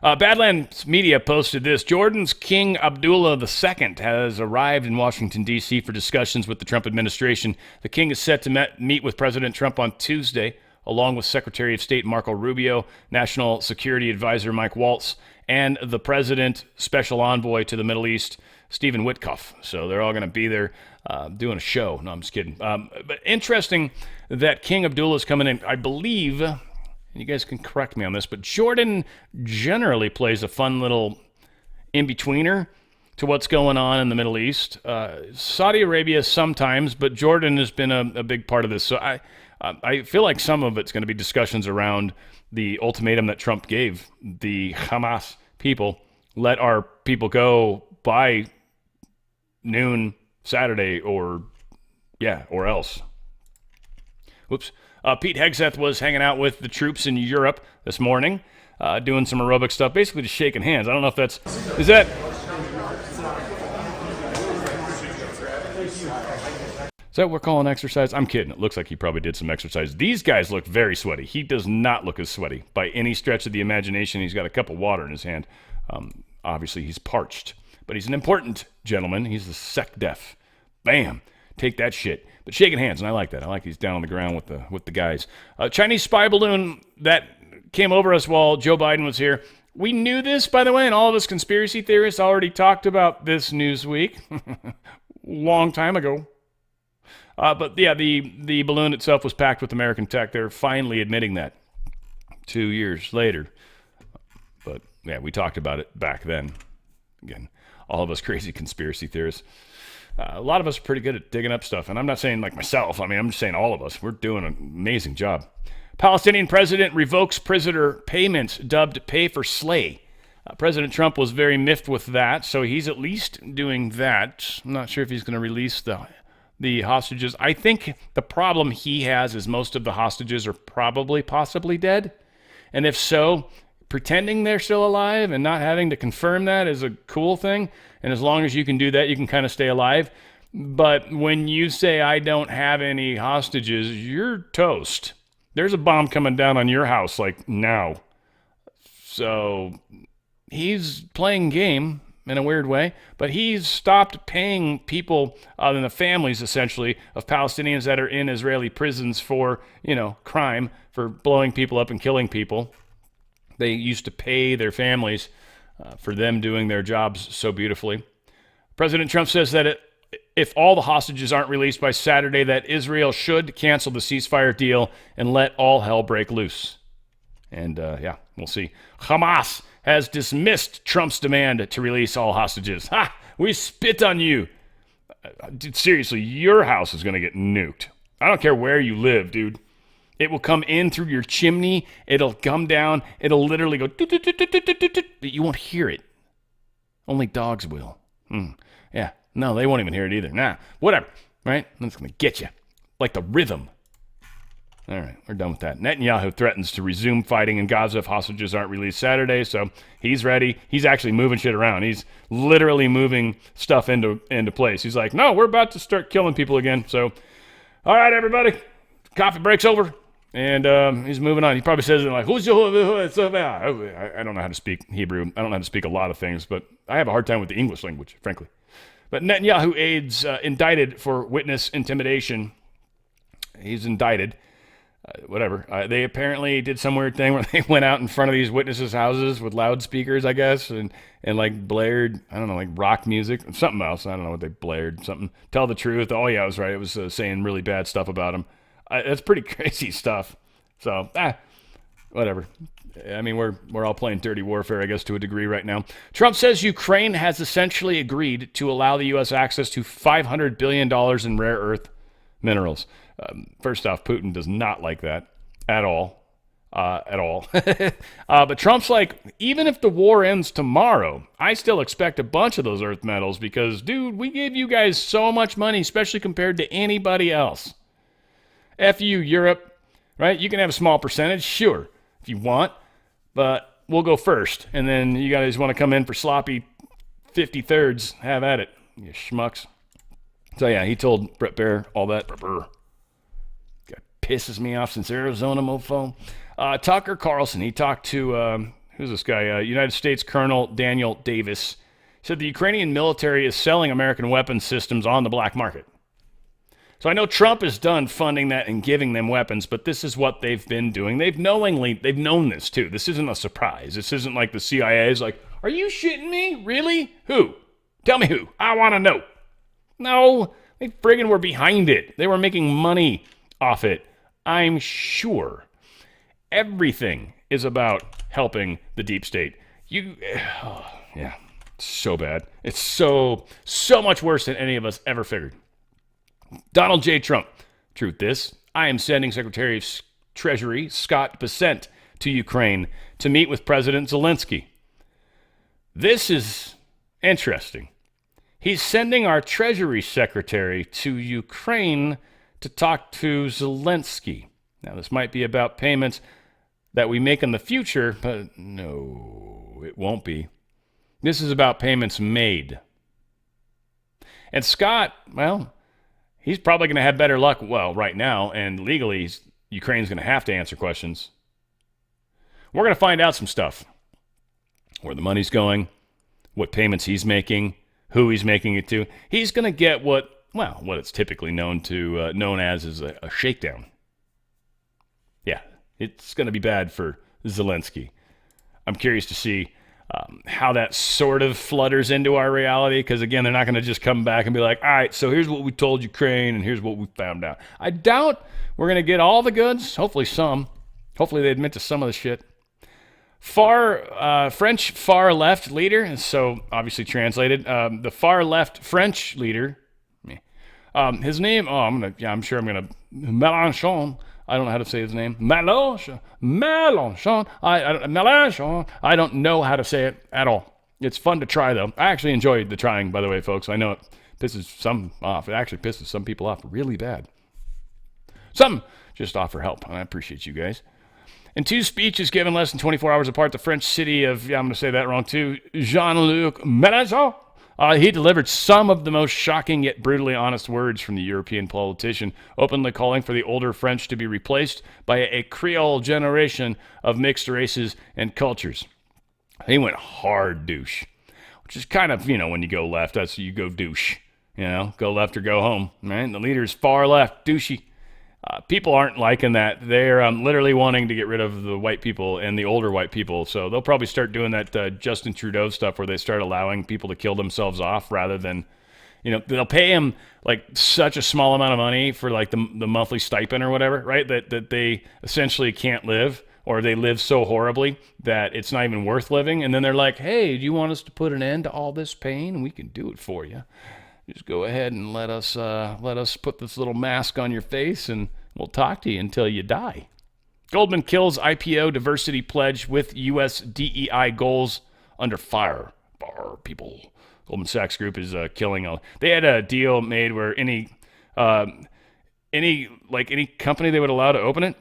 Badlands Media posted this. Jordan's King Abdullah II has arrived in Washington, D.C. for discussions with the Trump administration. The king is set to meet with President Trump on Tuesday, along with Secretary of State Marco Rubio, National Security Advisor Mike Waltz, and the President Special Envoy to the Middle East, Stephen Witkoff. So they're all going to be there doing a show. No, I'm just kidding. But interesting that King Abdullah is coming in. I believe, and you guys can correct me on this, but Jordan generally plays a fun little in-betweener to what's going on in the Middle East. Saudi Arabia sometimes, but Jordan has been a big part of this. So I feel like some of it's going to be discussions around the ultimatum that Trump gave the Hamas people. Let our people go by noon Saturday or else. Whoops. Pete Hegseth was hanging out with the troops in Europe this morning, doing some aerobic stuff, basically just shaking hands. I don't know if is that... Is that what we're calling exercise? I'm kidding. It looks like he probably did some exercise. These guys look very sweaty. He does not look as sweaty by any stretch of the imagination. He's got a cup of water in his hand. Obviously, he's parched. But he's an important gentleman. He's the sec def. Bam. Take that shit. But shaking hands, and I like that. I like he's down on the ground with the guys. Chinese spy balloon that came over us while Joe Biden was here. We knew this, by the way, and all of us conspiracy theorists already talked about this Newsweek. Long time ago. But yeah, the balloon itself was packed with American tech. They're finally admitting that 2 years later. But yeah, we talked about it back then. Again, all of us crazy conspiracy theorists. A lot of us are pretty good at digging up stuff. And I'm not saying like myself. I mean, I'm just saying all of us. We're doing an amazing job. Palestinian president revokes prisoner payments dubbed pay for slay. President Trump was very miffed with that, so he's at least doing that. I'm not sure if he's going to release the hostages. I think the problem he has is most of the hostages are possibly dead. And if so, pretending they're still alive and not having to confirm that is a cool thing. And as long as you can do that, you can kind of stay alive. But when you say, I don't have any hostages, you're toast. There's a bomb coming down on your house, like, now. So he's playing game in a weird way, but he's stopped paying people and the families, essentially, of Palestinians that are in Israeli prisons for, crime, for blowing people up and killing people. They used to pay their families for them doing their jobs so beautifully. President Trump says that if all the hostages aren't released by Saturday, that Israel should cancel the ceasefire deal and let all hell break loose. And we'll see. Hamas has dismissed Trump's demand to release all hostages. Ha! We spit on you. Dude, seriously, your house is going to get nuked. I don't care where you live, dude. It will come in through your chimney. It'll come down. It'll literally go, but you won't hear it. Only dogs will. Yeah. No, they won't even hear it either. Nah, whatever. Right? That's going to get you. Like the rhythm. All right, we're done with that. Netanyahu threatens to resume fighting in Gaza if hostages aren't released Saturday, so he's ready. He's actually moving shit around. He's literally moving stuff into place. He's like, no, we're about to start killing people again. So, all right, everybody, coffee break's over. And he's moving on. He probably says it like, I don't know how to speak Hebrew. I don't know how to speak a lot of things, but I have a hard time with the English language, frankly. But Netanyahu aides indicted for witness intimidation. He's indicted. Whatever. They apparently did some weird thing where they went out in front of these witnesses' houses with loudspeakers, I guess, and like blared, I don't know, like rock music, something else. I don't know what they blared, something. Tell the truth. Oh, yeah, I was right. It was saying really bad stuff about him. That's pretty crazy stuff. So, whatever. I mean, we're all playing dirty warfare, I guess, to a degree right now. Trump says Ukraine has essentially agreed to allow the U.S. access to $500 billion in rare earth minerals. First off, Putin does not like that at all. But Trump's like, even if the war ends tomorrow, I still expect a bunch of those earth metals because, dude, we gave you guys so much money, especially compared to anybody else. F you, Europe, right? You can have a small percentage, sure, if you want, but we'll go first. And then you guys want to come in for sloppy 53rds, have at it, you schmucks. So, yeah, he told Brett Baer all that. Pisses me off since Arizona, mofo. Tucker Carlson, he talked to, who's this guy? United States Colonel Daniel Davis. He said the Ukrainian military is selling American weapons systems on the black market. So I know Trump is done funding that and giving them weapons, but this is what they've been doing. They've known this too. This isn't a surprise. This isn't like the CIA is like, are you shitting me? Really? Who? Tell me who. I want to know. No, they friggin' were behind it. They were making money off it. I'm sure everything is about helping the deep state. Yeah, so bad. It's so much worse than any of us ever figured. Donald J. Trump. Truth is, I am sending Secretary of Treasury Scott Bessent to Ukraine to meet with President Zelensky. This is interesting. He's sending our Treasury Secretary to Ukraine to talk to Zelensky. Now, this might be about payments that we make in the future, but no, it won't be. This is about payments made. And Scott, well, he's probably going to have better luck, right now, and legally, Ukraine's going to have to answer questions. We're going to find out some stuff. Where the money's going, what payments he's making, who he's making it to. He's going to get what it's typically known as a shakedown. Yeah, it's going to be bad for Zelensky. I'm curious to see how that sort of flutters into our reality, because, again, they're not going to just come back and be like, all right, so here's what we told Ukraine, and here's what we found out. I doubt we're going to get all the goods. Hopefully some. Hopefully they admit to some of the shit. French far left leader, and so obviously translated, the far left French leader, his name, I'm sure I'm going to, Mélenchon, I don't know how to say his name, Mélenchon, Mélenchon, I don't know how to say it at all. It's fun to try, though. I actually enjoyed the trying, by the way, folks. I know it pisses some off. It actually pisses some people off really bad. Some just offer help, and I appreciate you guys. In two speeches given less than 24 hours apart, the French city of, I'm going to say that wrong too, Jean-Luc Mélenchon He delivered some of the most shocking yet brutally honest words from the European politician, openly calling for the older French to be replaced by a Creole generation of mixed races and cultures. He went hard douche, which is kind of, when you go left, that's you go douche. Go left or go home, right? The leader's far left, douchey. People aren't liking that. They're literally wanting to get rid of the white people and the older white people. So they'll probably start doing that Justin Trudeau stuff where they start allowing people to kill themselves off rather than, they'll pay him like such a small amount of money for like the monthly stipend or whatever, right? That they essentially can't live, or they live so horribly that it's not even worth living. And then they're like, hey, do you want us to put an end to all this pain? We can do it for you. Just go ahead and let us put this little mask on your face, and we'll talk to you until you die. Goldman kills IPO diversity pledge with U.S. DEI goals under fire. People. Goldman Sachs Group is killing. They had a deal made where any company they would allow to open it.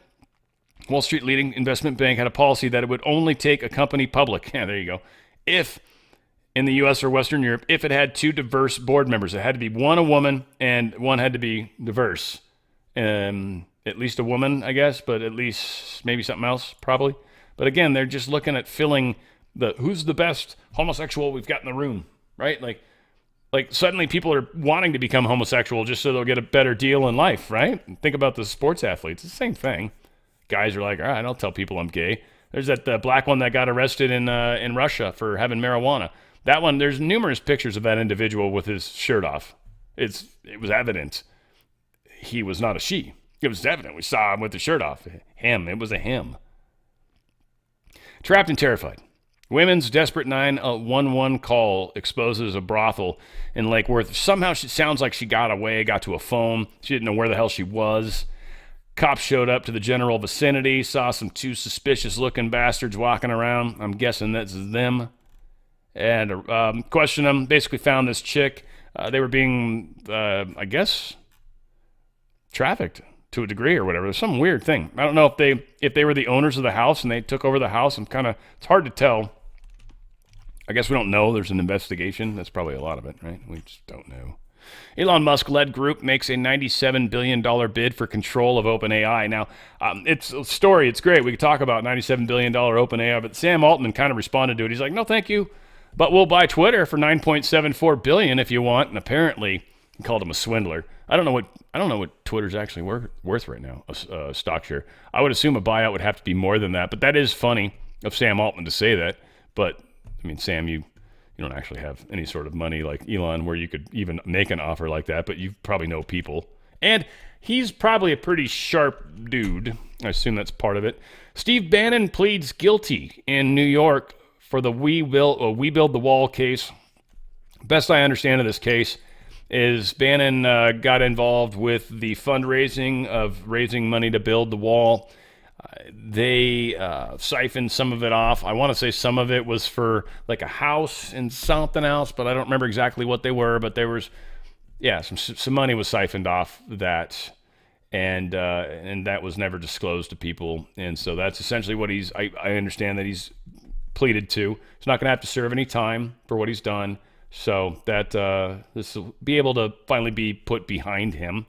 Wall Street leading investment bank had a policy that it would only take a company public. Yeah, there you go. If in the U.S. or Western Europe, if it had 2 diverse board members. It had to be one a woman and one had to be diverse. At least a woman, I guess, but at least maybe something else, probably. But again, they're just looking at filling who's the best homosexual we've got in the room, right? Like suddenly people are wanting to become homosexual just so they'll get a better deal in life, right? Think about the sports athletes. It's the same thing. Guys are like, all right, I'll tell people I'm gay. There's that black one that got arrested in Russia for having marijuana. That one, there's numerous pictures of that individual with his shirt off. It was evident he was not a she. It was evident. We saw him with the shirt off. It was a him. Trapped and terrified. Women's desperate 911 call exposes a brothel in Lake Worth. Somehow it sounds like she got away, got to a phone. She didn't know where the hell she was. Cops showed up to the general vicinity, saw some 2 suspicious-looking bastards walking around. I'm guessing that's them. And questioned them, basically found this chick. They were being, I guess, trafficked to a degree or whatever. There's some weird thing. I don't know if they were the owners of the house and they took over the house. It's hard to tell. I guess we don't know. There's an investigation. That's probably a lot of it, right? We just don't know. Elon Musk-led group makes a $97 billion bid for control of OpenAI. Now, it's a story. It's great. We could talk about $97 billion OpenAI, but Sam Altman kind of responded to it. He's like, no, thank you. But we'll buy Twitter for $9.74 billion if you want. And apparently, he called him a swindler. I don't know what Twitter's actually worth right now, a stock share. I would assume a buyout would have to be more than that. But that is funny of Sam Altman to say that. But I mean, Sam, you don't actually have any sort of money like Elon where you could even make an offer like that. But you probably know people, and he's probably a pretty sharp dude. I assume that's part of it. Steve Bannon pleads guilty in New York for the We Build the Wall case. Best I understand of this case is Bannon got involved with the fundraising of raising money to build the wall. They siphoned some of it off. I want to say some of it was for like a house and something else, but I don't remember exactly what they were. But there was, some money was siphoned off that, and that was never disclosed to people. And so that's essentially what I understand that he's pleaded to. He's not going to have to serve any time for what he's done. So that this will be able to finally be put behind him.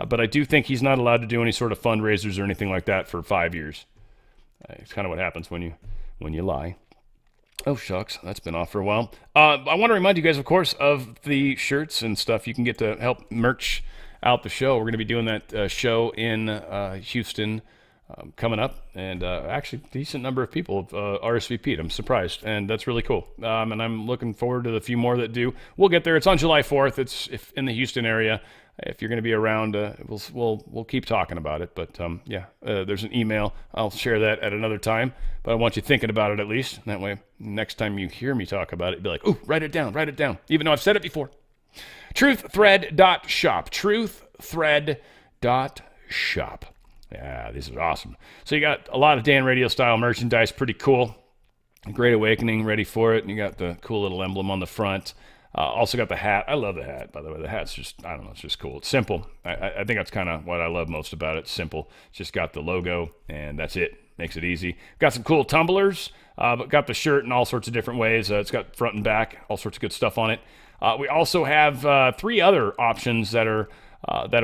But I do think he's not allowed to do any sort of fundraisers or anything like that for 5 years. It's kind of what happens when you lie. Oh, shucks. That's been off for a while. I want to remind you guys, of course, of the shirts and stuff you can get to help merch out the show. We're going to be doing that show in Houston coming up. And actually, a decent number of people have RSVP'd. I'm surprised. And that's really cool. And I'm looking forward to the few more that do. We'll get there. It's on July 4th. It's in the Houston area. If you're going to be around, we'll keep talking about it. But there's an email. I'll share that at another time. But I want you thinking about it at least. That way, next time you hear me talk about it, be like, "Ooh, write it down." Even though I've said it before. Truththread.shop. Truththread.shop. Yeah, these are awesome. So you got a lot of Dan Radio style merchandise. Pretty cool. Great Awakening ready for it. And you got the cool little emblem on the front. Also got the hat. I love the hat, by the way. The hat's just, I don't know, it's just cool. It's simple. I think that's kind of what I love most about it. It's simple. It's just got the logo, and that's it. Makes it easy. Got some cool tumblers, but got the shirt in all sorts of different ways. It's got front and back, all sorts of good stuff on it. We also have 3 other options that are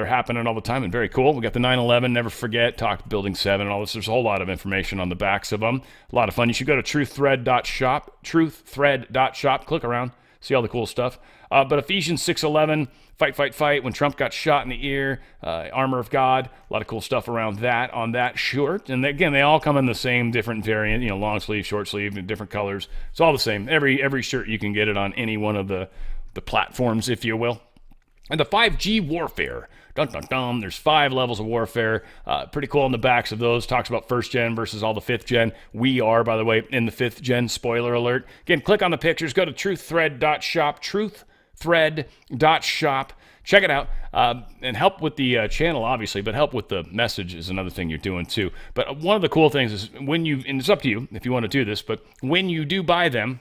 happening all the time and very cool. We got the 9/11, never forget, talk Building 7 and all this. There's a whole lot of information on the backs of them. A lot of fun. You should go to truththread.shop, click around, see all the cool stuff. But Ephesians 6:11, fight, when Trump got shot in the ear, armor of God, a lot of cool stuff around that on that shirt. And again, they all come in the same different variant, long sleeve, short sleeve, different colors. It's all the same. Every shirt, you can get it on any one of the platforms, if you will. And the 5G warfare. Dun, dun, dun. There's 5 levels of warfare. Pretty cool on the backs of those. Talks about 1st gen versus all the 5th gen. We are, by the way, in the 5th gen. Spoiler alert. Again, click on the pictures. Go to truththread.shop. Truththread.shop. Check it out. And help with the channel, obviously, but help with the message is another thing you're doing, too. But one of the cool things is and it's up to you if you want to do this, but when you do buy them,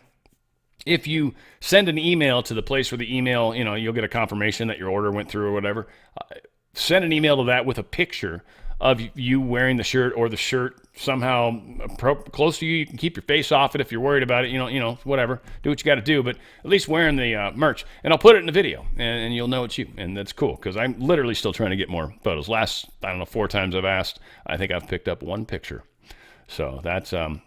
if you send an email to the place where the email, you'll get a confirmation that your order went through or whatever. Send an email to that with a picture of you wearing the shirt or the shirt somehow close to you. You can keep your face off it if you're worried about it, whatever. Do what you got to do, but at least wearing the merch. And I'll put it in the video, and you'll know it's you. And that's cool, because I'm literally still trying to get more photos. Last, 4 times I've asked, I think I've picked up 1 picture. So that's how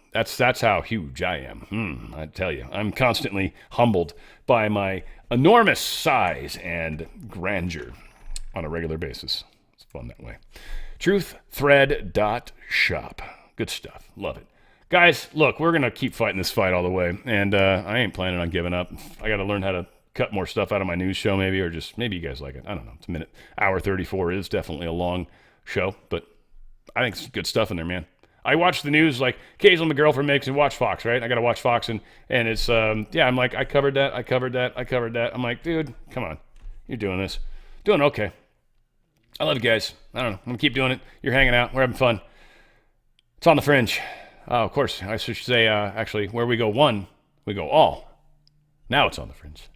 huge I am. I tell you, I'm constantly humbled by my enormous size and grandeur on a regular basis. It's fun that way. Truththread.shop. Good stuff. Love it. Guys, look, we're going to keep fighting this fight all the way, and I ain't planning on giving up. I got to learn how to cut more stuff out of my news show maybe, or just maybe you guys like it. I don't know. It's a minute. Hour 34 is definitely a long show, but I think it's good stuff in there, man. I watch the news, like, occasionally my girlfriend makes me watch Fox, right? I got to watch Fox, and it's, I'm like, I covered that. I'm like, dude, come on. You're doing this. Doing okay. I love you guys. I don't know. I'm going to keep doing it. You're hanging out. We're having fun. It's on the Fringe. Oh, of course. I should say, actually, where we go one, we go all. Now it's on the Fringe.